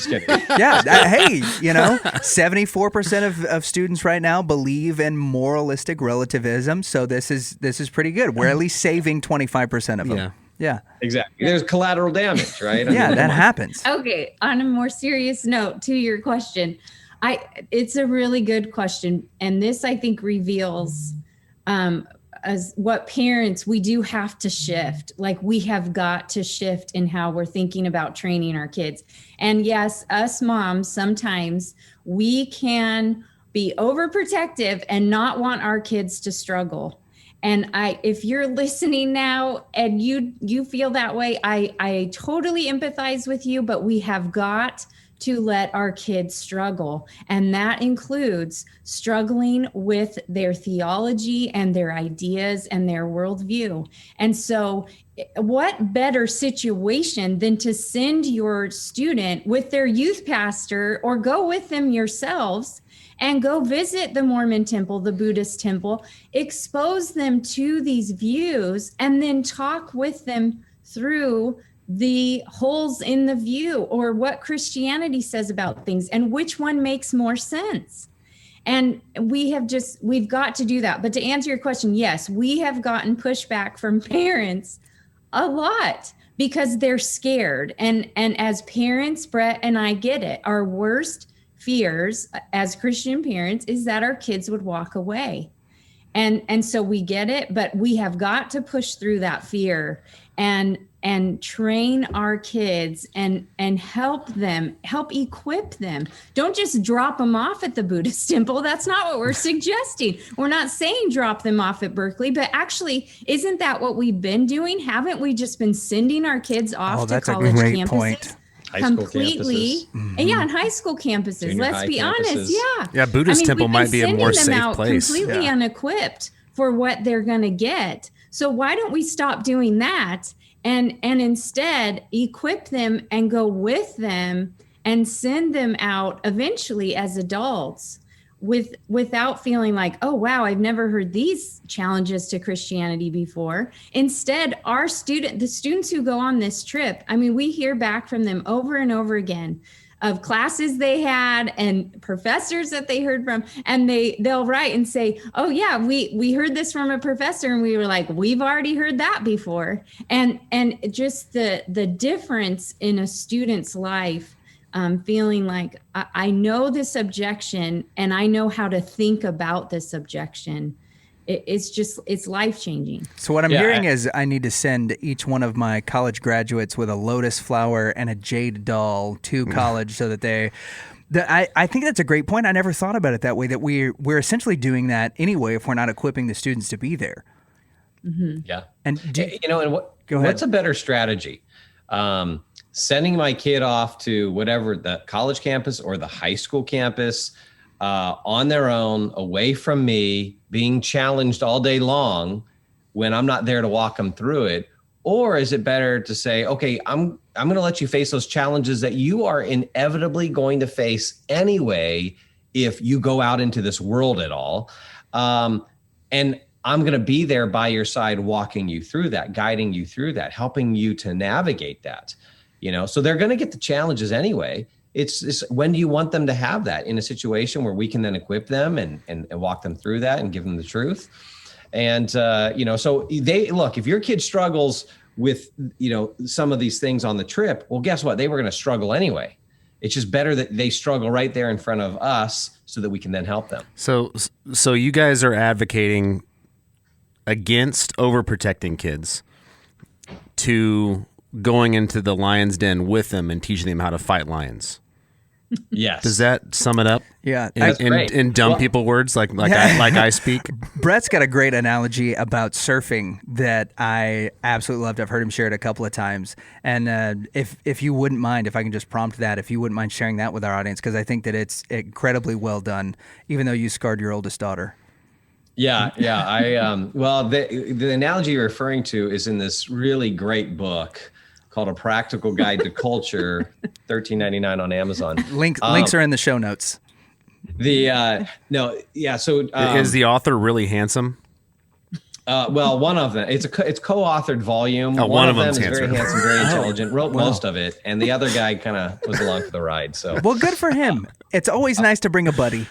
Yeah. Hey, 74% of students right now believe in moralistic relativism. So this is pretty good. We're at least saving 25% of them. Yeah. Exactly. There's collateral damage, right? That happens. Okay. On a more serious note to your question, it's a really good question. And this, I think, reveals as what parents, we do have to shift. Like, we have got to shift in how we're thinking about training our kids. And yes, us moms, sometimes we can be overprotective and not want our kids to struggle. And if you're listening now and you feel that way, I totally empathize with you, but we have got to let our kids struggle. And that includes struggling with their theology and their ideas and their worldview. And so what better situation than to send your student with their youth pastor, or go with them yourselves and go visit the Mormon temple, the Buddhist temple, expose them to these views, and then talk with them through the holes in the view, or what Christianity says about things and which one makes more sense. And we've got to do that. But to answer your question, yes, we have gotten pushback from parents a lot because they're scared. And as parents, Brett and I get it. Our worst fears as Christian parents is that our kids would walk away. And so we get it, but we have got to push through that fear and train our kids and help equip them. Don't just drop them off at the Buddhist temple. That's not what we're suggesting. We're not saying drop them off at Berkeley, but actually, isn't that what we've been doing? Haven't we just been sending our kids off to college campuses? Point. Completely. And yeah, on high school campuses. Junior Let's high be campuses. honest. Yeah. Yeah, Buddhist temple we've might been be a more sending them safe out place. completely unequipped for what they're going to get. So why don't we stop doing that and instead equip them and go with them and send them out eventually as adults without feeling like, oh, wow, I've never heard these challenges to Christianity before. Instead, the students who go on this trip, we hear back from them over and over again of classes they had and professors that they heard from, and they'll write and say, oh yeah, we heard this from a professor, and we were like, we've already heard that before. And just the difference in a student's life, feeling like I know this objection and I know how to think about this objection. It's life-changing. So what I'm hearing is I need to send each one of my college graduates with a lotus flower and a jade doll to college so that I think that's a great point. I never thought about it that way, that we're essentially doing that anyway if we're not equipping the students to be there. Mm-hmm. Yeah. And what's a better strategy? Sending my kid off to whatever, the college campus or the high school campus, on their own, away from me, being challenged all day long when I'm not there to walk them through it? Or is it better to say, okay, I'm going to let you face those challenges that you are inevitably going to face anyway if you go out into this world at all. And I'm going to be there by your side, walking you through that, guiding you through that, helping you to navigate that, so they're going to get the challenges anyway. It's when do you want them to have that in a situation where we can then equip them and walk them through that and give them the truth. And, so if your kid struggles with, some of these things on the trip, well, guess what? They were going to struggle anyway. It's just better that they struggle right there in front of us so that we can then help them. So you guys are advocating against overprotecting kids to going into the lion's den with them and teaching them how to fight lions. Yes. Does that sum it up? Yeah. In dumb people words like I speak? Brett's got a great analogy about surfing that I absolutely loved. I've heard him share it a couple of times. And if you wouldn't mind, if I can just prompt that, if you wouldn't mind sharing that with our audience, because I think that it's incredibly well done, even though you scarred your oldest daughter. Yeah. The analogy you're referring to is in this really great book called A Practical Guide to Culture, $13.99 on Amazon. Links are in the show notes. So is the author really handsome? Well, one of them, it's co-authored volume. One of them is handsome. Very handsome, very intelligent, wrote most of it, and the other guy kind of was along for the ride. So, well, good for him. It's always nice to bring a buddy.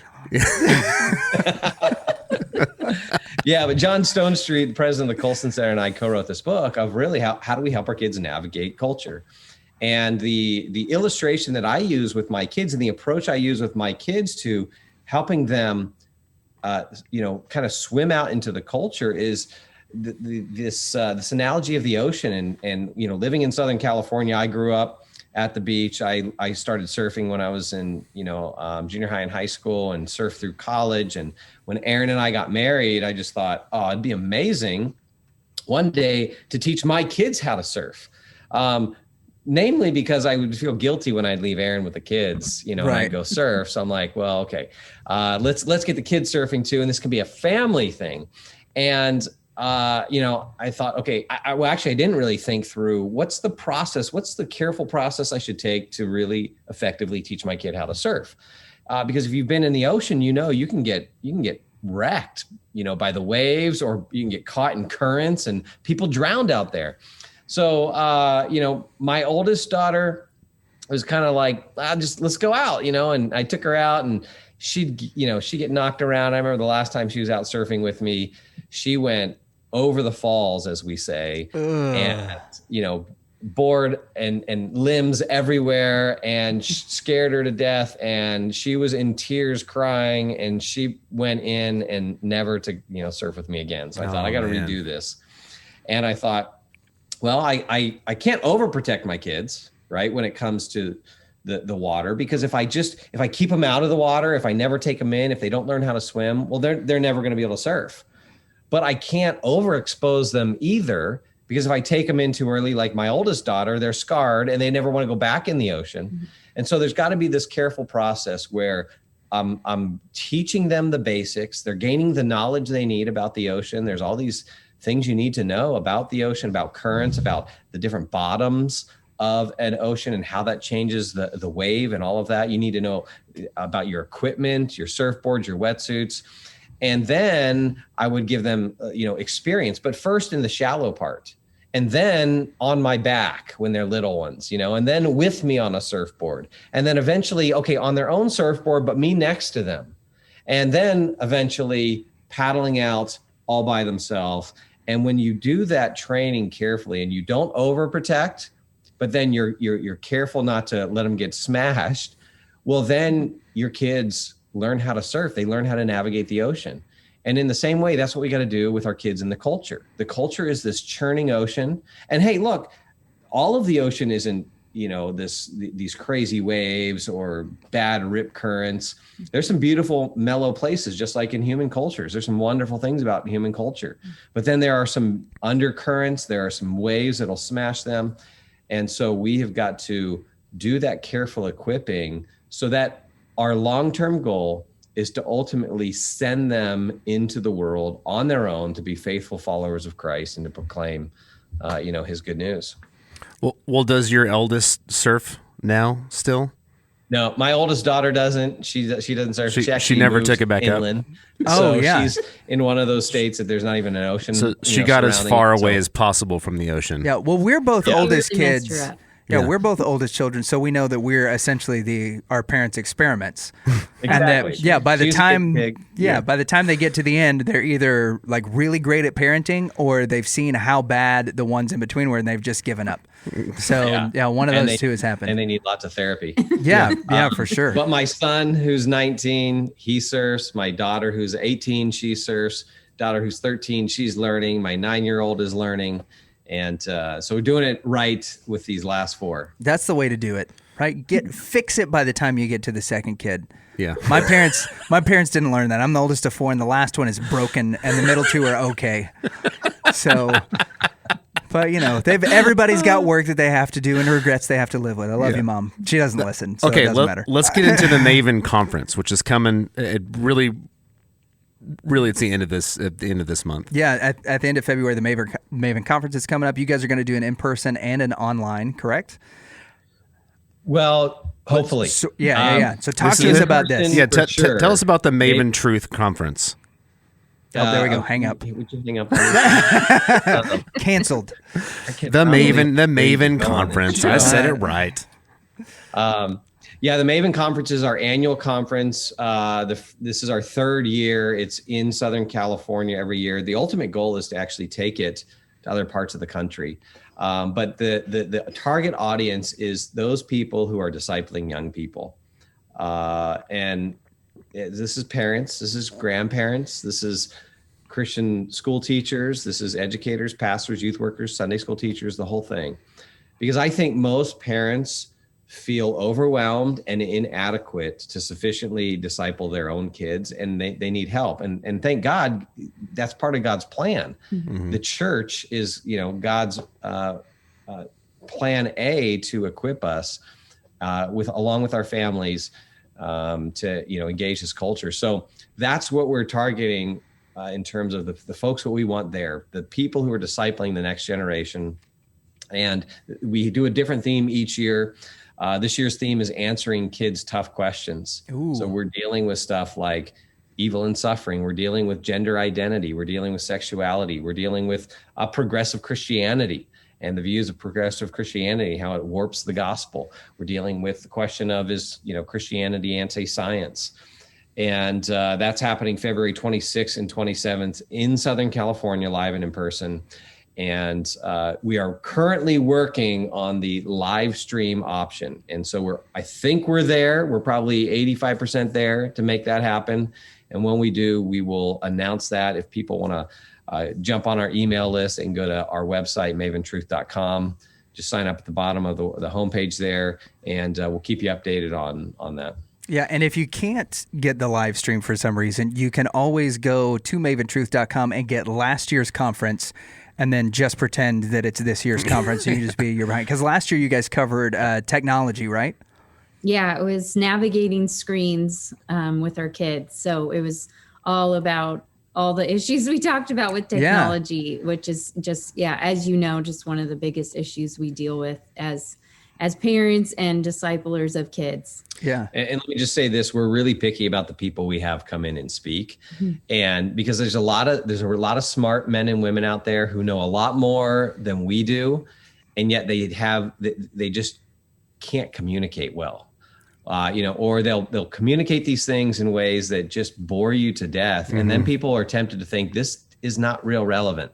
Yeah, but John Stone Street, president of the Colson Center, and I co-wrote this book of really how do we help our kids navigate culture. And the illustration that I use with my kids and the approach I use with my kids to helping them, kind of swim out into the culture is this analogy of the ocean. And living in Southern California, I grew up at the beach. I started surfing when I was in, junior high and high school, and surfed through college. And when Erin and I got married, I just thought, it'd be amazing one day to teach my kids how to surf. Namely because I would feel guilty when I'd leave Erin with the kids, and I'd go surf. So I'm like, well, okay, let's get the kids surfing too. And this can be a family thing. And I thought, okay, I didn't really think through what's the process, what's the careful process I should take to really effectively teach my kid how to surf. Because if you've been in the ocean, you can get wrecked, by the waves, or you can get caught in currents, and people drowned out there. So, my oldest daughter was kind of like, let's go out, and I took her out, and she'd get knocked around. I remember the last time she was out surfing with me, she went over the falls, as we say, and, board and limbs everywhere, and scared her to death. And she was in tears crying, and she went in and never to, surf with me again. So I thought, I got to redo this. And I thought, well, I can't overprotect my kids, right, when it comes to the water, because if I keep them out of the water, if I never take them in, if they don't learn how to swim, well, they're never going to be able to surf. But I can't overexpose them either, because if I take them in too early, like my oldest daughter, they're scarred and they never want to go back in the ocean. Mm-hmm. And so there's got to be this careful process where I'm teaching them the basics. They're gaining the knowledge they need about the ocean. There's all these things you need to know about the ocean, about currents, about the different bottoms of an ocean and how that changes the wave and all of that. You need to know about your equipment, your surfboards, your wetsuits. And then I would give them, experience, but first in the shallow part, and then on my back when they're little ones, and then with me on a surfboard, and then eventually, on their own surfboard, but me next to them. And then eventually paddling out all by themselves. And when you do that training carefully and you don't overprotect, but then you're careful not to let them get smashed, well, then your kids learn how to surf. They learn how to navigate the ocean. And in the same way, that's what we got to do with our kids in the culture. The culture is this churning ocean. And hey, look, all of the ocean isn't, these crazy waves or bad rip currents. There's some beautiful, mellow places, just like in human cultures. There's some wonderful things about human culture. But then there are some undercurrents. There are some waves that'll smash them. And so we have got to do that careful equipping so that our long-term goal is to ultimately send them into the world on their own to be faithful followers of Christ and to proclaim, his good news. Well, does your eldest surf now still? No, my oldest daughter doesn't. She doesn't surf. She actually never moves took it back inland. up. So Oh, yeah. she's in one of those states that there's not even an ocean. So she got as surrounding far it, away so- as possible from the ocean. Yeah, well, we're both oldest Really messed kids. her up. Yeah, Yeah. we're both oldest children, so we know that we're essentially our parents' experiments. Exactly. And that, by the She's a time, good pig. by the time they get to the end, they're either like really great at parenting, or they've seen how bad the ones in between were, and they've just given up. So one of And those two has happened. And they need lots of therapy. Yeah, for sure. But my son, who's 19, he surfs. My daughter, who's 18, she surfs. Daughter, who's 13, she's learning. My 9-year-old is learning. And so we're doing it right with these last 4. That's the way to do it, right? Fix it by the time you get to the second kid. Yeah. My parents didn't learn that. I'm the oldest of 4, and the last one is broken, and the middle 2 are okay. So, but everybody's got work that they have to do and regrets they have to live with. I love you, Mom. She doesn't listen, so it doesn't matter. Let's get into the Maven conference, which is coming. It really, it's the end of this month. Yeah, at the end of February, the Maven conference is coming up. You guys are going to do an in-person and an online, correct? Well, hopefully. So, yeah. So talk this to is us in about this. person. Yeah, For sure. tell us about the Maven Truth Conference. Oh, there we go. Hang up. Would you hang up? Canceled. The Maven Conference. I said it right. Yeah, the Maven Conference is our annual conference. This is our 3rd year. It's in Southern California every year. The ultimate goal is to actually take it to other parts of the country. But the target audience is those people who are discipling young people. And this is parents, this is grandparents, this is Christian school teachers, this is educators, pastors, youth workers, Sunday school teachers, the whole thing. Because I think most parents feel overwhelmed and inadequate to sufficiently disciple their own kids, and they need help. And thank God, that's part of God's plan. Mm-hmm. The church is, God's plan A to equip us along with our families to engage this culture. So that's what we're targeting in terms of the folks what we want there, the people who are discipling the next generation. And we do a different theme each year. This year's theme is answering kids' tough questions. Ooh. So we're dealing with stuff like evil and suffering. We're dealing with gender identity. We're dealing with sexuality. We're dealing with progressive Christianity and the views of progressive Christianity, how it warps the gospel. We're dealing with the question of, is Christianity anti-science? And that's happening February 26th and 27th in Southern California, live and in person. And we are currently working on the live stream option. And so I think we're there. We're probably 85% there to make that happen. And when we do, we will announce that. If people want to jump on our email list and go to our website, maventruth.com, just sign up at the bottom of the homepage there, and we'll keep you updated on that. Yeah, and if you can't get the live stream for some reason, you can always go to maventruth.com and get last year's conference, and then just pretend that it's this year's conference, and you just be you're behind. Because last year you guys covered technology, right? Yeah, it was navigating screens with our kids. So it was all about all the issues we talked about with technology, which is just, as you know, just one of the biggest issues we deal with as parents and disciplers of kids. Yeah. And let me just say this, we're really picky about the people we have come in and speak. Mm-hmm. And because there's a lot of smart men and women out there who know a lot more than we do. And yet they just can't communicate well, or they'll communicate these things in ways that just bore you to death. Mm-hmm. And then people are tempted to think this is not real relevant.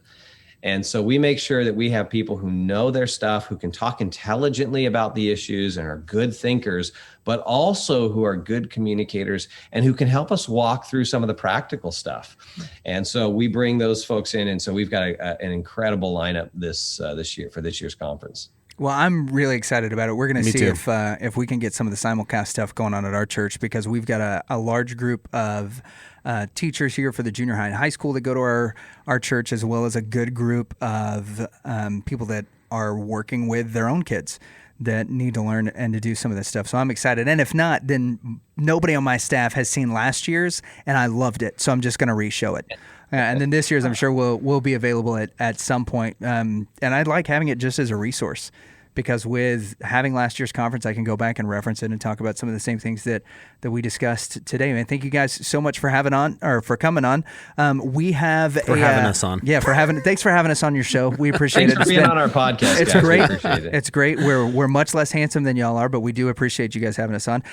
And so we make sure that we have people who know their stuff, who can talk intelligently about the issues and are good thinkers, but also who are good communicators and who can help us walk through some of the practical stuff. And so we bring those folks in. And so we've got an incredible lineup this year for this year's conference. Well, I'm really excited about it. We're going to see if we can get some of the simulcast stuff going on at our church, because we've got a large group of teachers here for the junior high and high school that go to our church, as well as a good group of people that are working with their own kids that need to learn and to do some of this stuff. So I'm excited. And if not, then nobody on my staff has seen last year's, and I loved it. So I'm just going to re-show it. And then this year's, I'm sure will be available at some point. And I'd like having it just as a resource, because with having last year's conference, I can go back and reference it and talk about some of the same things that we discussed today. Man, thank you guys so much for for coming on. We have having us on. Yeah, thanks for having us on your show. We appreciate Thanks it. for being on our podcast. It's guys. great. We appreciate it. It's great. We're much less handsome than y'all are, but we do appreciate you guys having us on.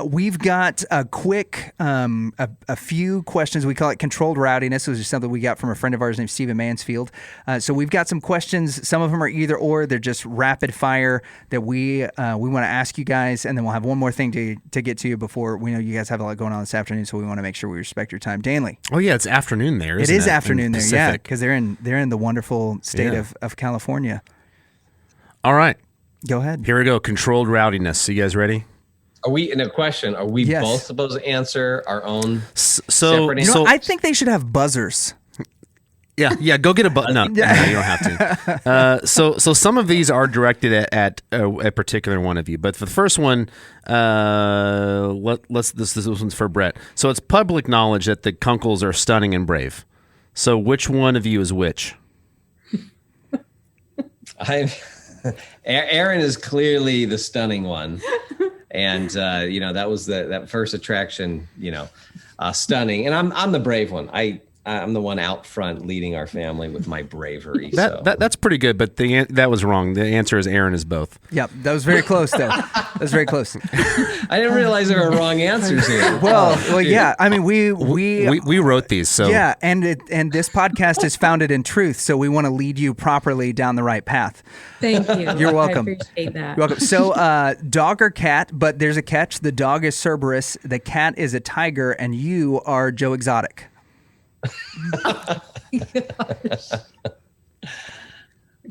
We've got a quick a few questions. We call it controlled rowdiness. This is something we got from a friend of ours named Stephen Mansfield. So we've got some questions. Some of them are either or. They're just rapid fire that we want to ask you guys, and then we'll have one more thing to get to you before. We know you guys have a lot going on this afternoon, so we want to make sure we respect your time. Danley. Oh yeah, it's afternoon there. It Isn't is afternoon there, yeah, Pacific. because they're in the wonderful state of California. All right, go ahead. Here we go. Controlled rowdiness. You guys ready? Are we in a question? Are we Yes. both supposed to answer our own? So I think they should have buzzers. Yeah. Go get a button. No, you don't have to. So some of these are directed at a particular one of you, but for the first one, this one's for Brett. So it's public knowledge that the Kunkles are stunning and brave. So which one of you is which? Erin is clearly the stunning one, and that was that first attraction. Stunning, and I'm the brave one. I'm the one out front leading our family with my bravery. That's pretty good, but that was wrong. The answer is Erin is both. Yep, that was very close, though. That was very close. I didn't realize there were wrong answers here. Well, yeah. I mean, we wrote these, so yeah, and this podcast is founded in truth, so we want to lead you properly down the right path. Thank you. You're welcome. I appreciate that. You're welcome. So, dog or cat? But there's a catch. The dog is Cerberus, the cat is a tiger, and you are Joe Exotic.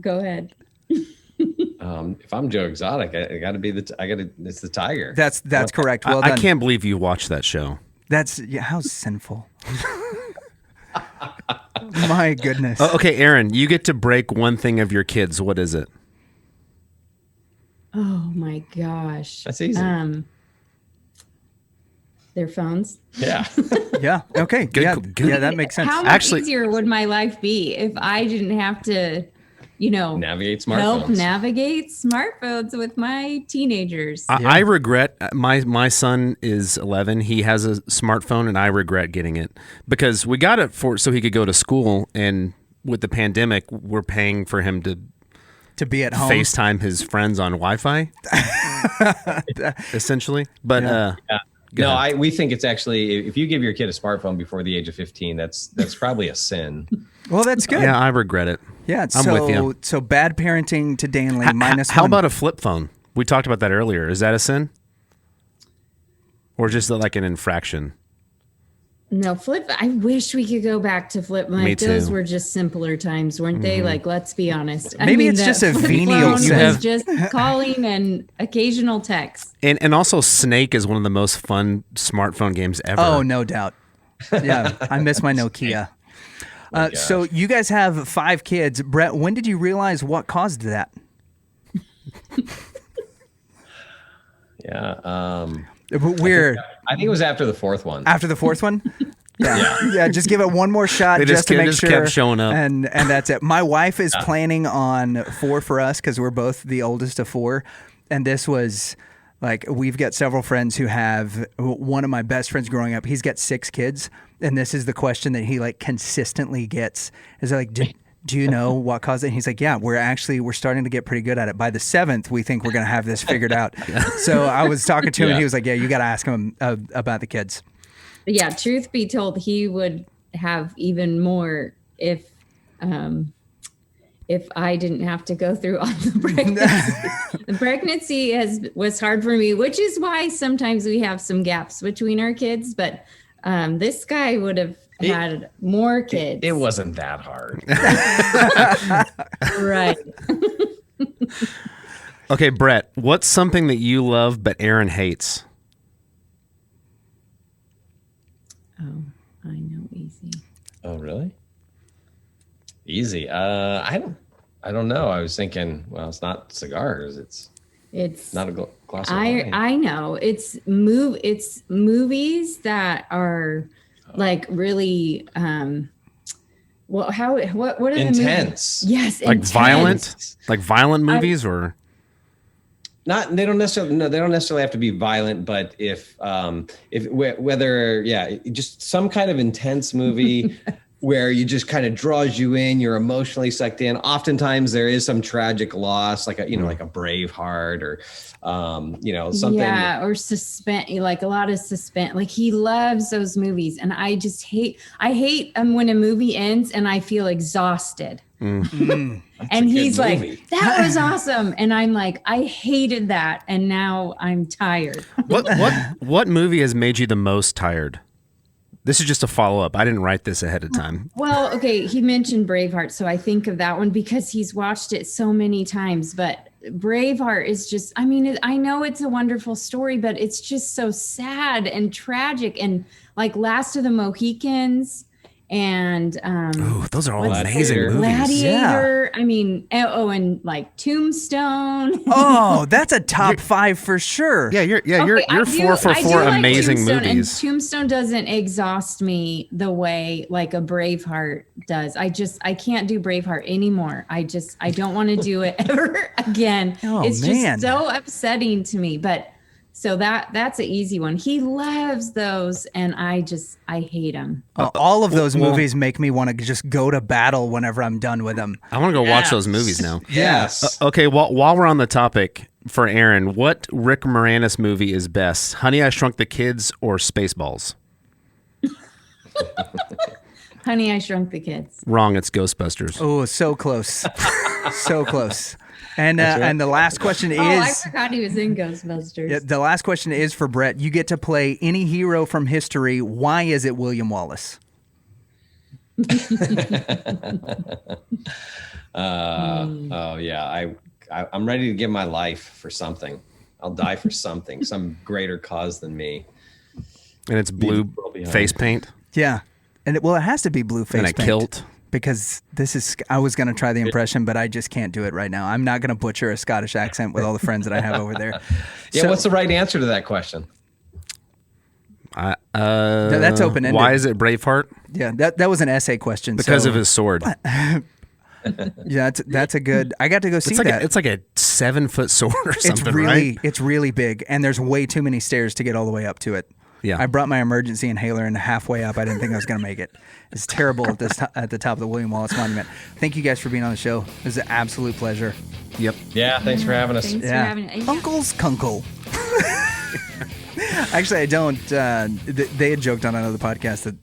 Go ahead. If I'm Joe Exotic, I got to be it's the tiger. That's correct. Well I done. can't believe you watched that show. How sinful. My goodness. Okay, Erin, you get to break one thing of your kids. What is it? Oh my gosh. That's easy. Their phones. Yeah. Yeah. Okay. Good. Yeah, that makes sense. How much easier would my life be if I didn't have to, navigate smartphones? Help navigate smartphones with my teenagers. I regret my son is 11. He has a smartphone, and I regret getting it because we got it so he could go to school, and with the pandemic, we're paying for him to be at home, FaceTime his friends on Wi-Fi, essentially. But we think it's actually, if you give your kid a smartphone before the age of 15, that's probably a sin. Well, that's good. Yeah, I regret it. Yeah, I'm with you. So bad parenting to Danley -1. How about a flip phone? We talked about that earlier. Is that a sin? Or just like an infraction? No, flip. I wish we could go back to flip. Me too. Those were just simpler times, weren't they? Like, let's be honest. Maybe it's just a venial sin. It was just calling and occasional text. And also Snake is one of the most fun smartphone games ever. Oh, no doubt. Yeah, I miss my Nokia. So you guys have 5 kids. Brett, when did you realize what caused that? Yeah. Weird. I think it was after the 4th one. After the 4th one? Yeah. Just give it one more shot just to make sure. Kept showing up. And that's it. My wife is planning on 4 for us because we're both the oldest of 4. And this was like, we've got several friends who have, one of my best friends growing up, he's got 6 kids. And this is the question that he consistently gets is like, do you know what caused it? And he's like, yeah, we're starting to get pretty good at it. By the 7th, we think we're going to have this figured out. So I was talking to him and he was like, yeah, you got to ask him about the kids. Yeah. Truth be told, he would have even more if I didn't have to go through all the pregnancy. The pregnancy was hard for me, which is why sometimes we have some gaps between our kids. But this guy would have had more kids. It wasn't that hard. Right. Okay, Brett, what's something that you love but Erin hates? Oh, I know, easy. Oh, really? Easy. I don't know. I was thinking, well, it's not cigars. It's not a glass of wine. I know. It's movies that are like really what are intense? the movies? Yes, like intense. violent movies or not they don't necessarily have to be violent, but if whether just some kind of intense movie where you just kind of draws you in, you're emotionally sucked in. Oftentimes there is some tragic loss, like a Braveheart or something. Yeah, or suspense, like a lot of suspense. Like he loves those movies, and I hate when a movie ends and I feel exhausted. And he's like, that was awesome, and I'm like, I hated that, and now I'm tired. What movie has made you the most tired? This is just a follow-up. I didn't write this ahead of time. Well, okay, he mentioned Braveheart, so I think of that one because he's watched it so many times. But Braveheart is just, I mean, I know it's a wonderful story, but it's just so sad and tragic. And like Last of the Mohicans and those are all amazing movies. Gladiator. Yeah. I mean, and like Tombstone. Oh, that's a top 5 for sure. Yeah, you're 4 for 4 amazing Tombstone, movies. And Tombstone doesn't exhaust me the way like a Braveheart does. I can't do Braveheart anymore. I don't want to do it ever again. It's just so upsetting to me. But so that's an easy one. He loves those, and I hate them. All of those movies make me want to just go to battle whenever I'm done with them. I want to go watch those movies now. Yes. Okay, while we're on the topic, for Erin, what Rick Moranis movie is best? Honey, I Shrunk the Kids or Spaceballs? Honey, I Shrunk the Kids. Wrong, it's Ghostbusters. Oh, so close. So close. And the last question is... Oh, I forgot he was in Ghostbusters. Yeah, the last question is for Brett. You get to play any hero from history. Why is it William Wallace? I'm ready to give my life for something. I'll die for something, some greater cause than me. And it's blue face paint? Yeah. And it has to be blue face paint. And a kilt? Because I was going to try the impression, but I just can't do it right now. I'm not going to butcher a Scottish accent with all the friends that I have over there. What's the right answer to that question? That's open-ended. Why is it Braveheart? Yeah, that was an essay question. Because of his sword. Yeah, that's a good... I got to go see that. It's like a 7-foot sword or something, right? It's really big, and there's way too many stairs to get all the way up to it. Yeah. I brought my emergency inhaler, and halfway up, I didn't think I was going to make it. It's terrible at the top of the William Wallace Monument. Thank you guys for being on the show. It was an absolute pleasure. Yep. Yeah, thanks for having us. Thanks for having us. Uncle's Kunkle. Actually, I don't. They had joked on another podcast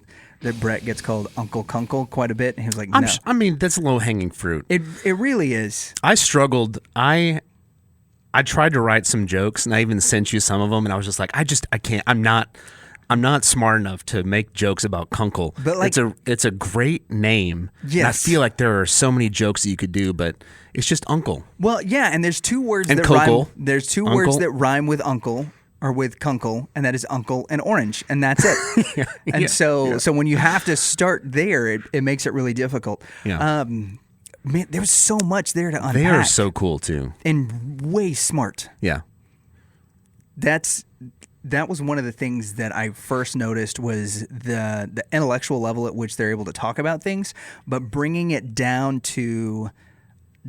that Brett gets called Uncle Kunkle quite a bit, and he was like, "No." I mean, that's low-hanging fruit. It really is. I struggled. I tried to write some jokes, and I even sent you some of them, and I was just like, I can't. I'm not smart enough to make jokes about Kunkle. But like, it's a great name. Yes. And I feel like there are so many jokes that you could do, but it's just Uncle. Well, yeah, and there's two words and that Kunkle. rhyme. There's two words that rhyme with uncle or with Kunkle, and that is uncle and orange, and that's it. So when you have to start there, it makes it really difficult. Yeah. Man, there was so much there to unpack. They are so cool too, and way smart. Yeah. That was one of the things that I first noticed was the intellectual level at which they're able to talk about things, but bringing it down to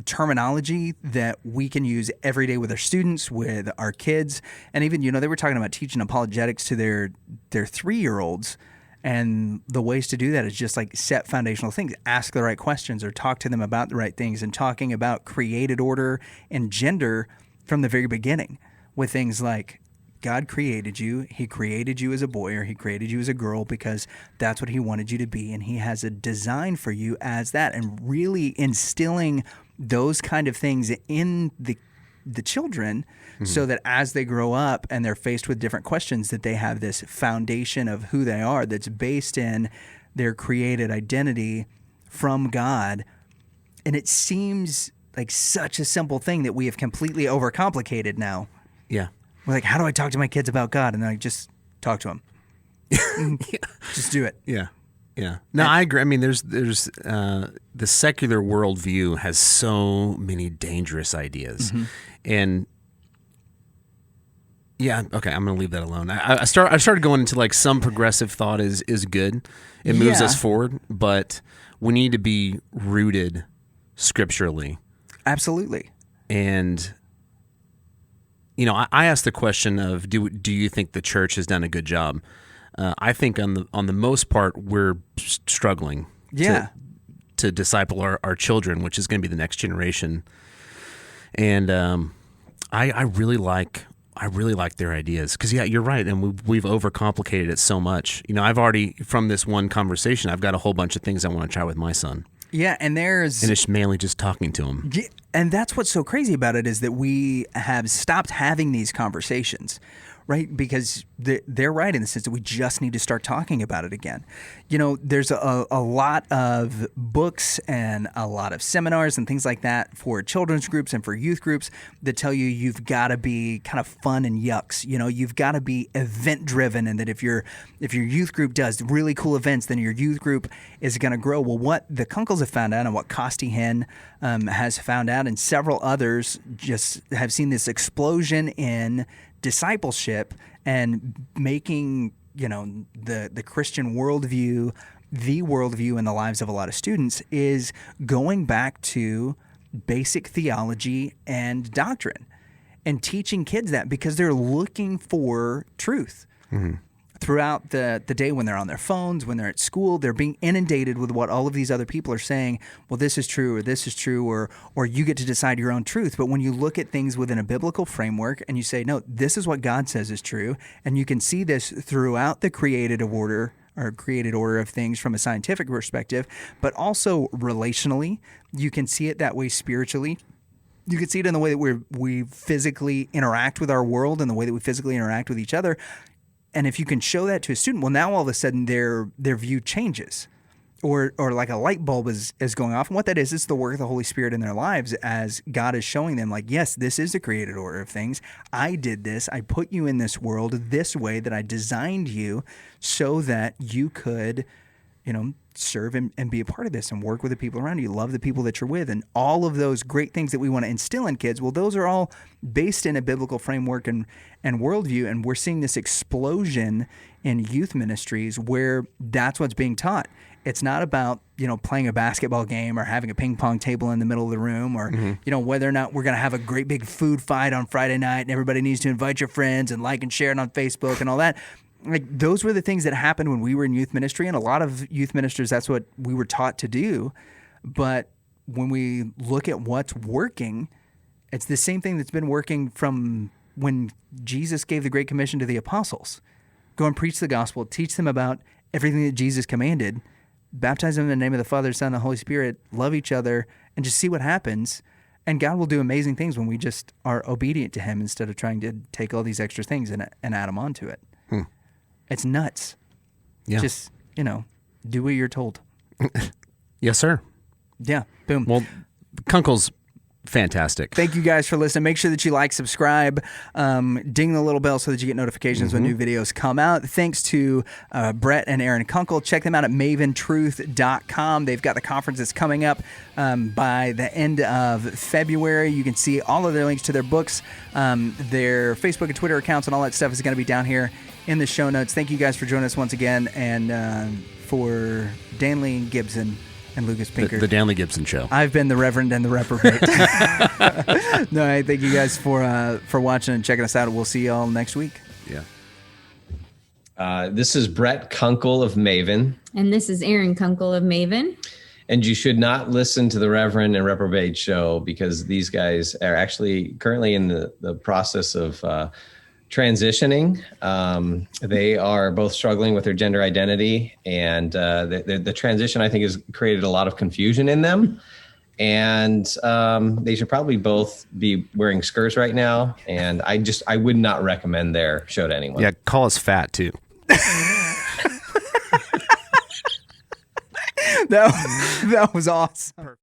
terminology that we can use every day with our students, with our kids, and even they were talking about teaching apologetics to their 3-year-olds. And the ways to do that is just like set foundational things, ask the right questions or talk to them about the right things, and talking about created order and gender from the very beginning with things like God created you. He created you as a boy or he created you as a girl because that's what he wanted you to be. And he has a design for you as that, and really instilling those kind of things in the children so that as they grow up and they're faced with different questions, that they have this foundation of who they are that's based in their created identity from God. And it seems like such a simple thing that we have completely overcomplicated now. Yeah. We're like, how do I talk to my kids about God? And then I just talk to them. Just do it. Yeah. Yeah. No, I agree. I mean, there's the secular worldview has so many dangerous ideas. Mm-hmm. And yeah, okay, I'm going to leave that alone. I started going into like some progressive thought is good. It moves us forward, but we need to be rooted scripturally. Absolutely. And I asked the question of do you think the church has done a good job? I think on the most part we're struggling. To disciple our children, which is going to be the next generation, and I really like their ideas because you're right, and we've overcomplicated it so much. I've already from this one conversation, I've got a whole bunch of things I want to try with my son. Yeah, and it's mainly just talking to him. And that's what's so crazy about it is that we have stopped having these conversations, right? Because they're right in the sense that we just need to start talking about it again. There's a lot of books and a lot of seminars and things like that for children's groups and for youth groups that tell you you've got to be kind of fun and yucks. You've got to be event driven, and that if your youth group does really cool events, then your youth group is going to grow. Well, what the Kunkles have found out and what Costi Hen has found out and several others just have seen this explosion in discipleship and making the Christian worldview the worldview in the lives of a lot of students is going back to basic theology and doctrine and teaching kids that because they're looking for truth. Throughout the day when they're on their phones, when they're at school, they're being inundated with what all of these other people are saying. Well, this is true, or this is true, or you get to decide your own truth. But when you look at things within a biblical framework and you say, no, this is what God says is true, and you can see this throughout the created order of things from a scientific perspective, but also relationally, you can see it that way spiritually. You can see it in the way that we physically interact with our world and the way that we physically interact with each other. And if you can show that to a student, well, now all of a sudden their view changes, or like a light bulb is going off. And what that is the work of the Holy Spirit in their lives as God is showing them, like, yes, this is the created order of things. I did this. I put you in this world this way, that I designed you so that you could, serve and be a part of this and work with the people around you, love the people that you're with, and all of those great things that we want to instill in kids. Well, those are all based in a biblical framework and worldview, and we're seeing this explosion in youth ministries where that's what's being taught. It's not about, playing a basketball game or having a ping pong table in the middle of the room or, whether or not we're going to have a great big food fight on Friday night and everybody needs to invite your friends and like and share it on Facebook and all that. Like, those were the things that happened when we were in youth ministry, and a lot of youth ministers, that's what we were taught to do. But when we look at what's working, it's the same thing that's been working from when Jesus gave the Great Commission to the apostles. Go and preach the gospel, teach them about everything that Jesus commanded, baptize them in the name of the Father, Son, and the Holy Spirit, love each other, and just see what happens. And God will do amazing things when we just are obedient to him instead of trying to take all these extra things and add them onto it. It's nuts. Yeah. Just, do what you're told. Yes, sir. Yeah. Boom. Well, Kunkle's fantastic. Thank you guys for listening. Make sure that you like, subscribe, ding the little bell so that you get notifications when new videos come out. Thanks to Brett and Erin Kunkle. Check them out at MavenTruth.com. They've got the conference that's coming up by the end of February. You can see all of their links to their books, their Facebook and Twitter accounts, and all that stuff is going to be down here in the show notes. Thank you guys for joining us once again, and for Danley Gibson and Lucas Pinker. The Danley Gibson Show. I've been the Reverend and the Reprobate. No, I thank you guys for watching and checking us out. We'll see you all next week. Yeah. This is Brett Kunkle of Maven. And this is Erin Kunkle of Maven. And you should not listen to the Reverend and Reprobate show because these guys are actually currently in the process of transitioning. They are both struggling with their gender identity, and the transition, I think, has created a lot of confusion in them. And they should probably both be wearing skirts right now. And I would not recommend their show to anyone. Yeah, call us fat too. That was awesome.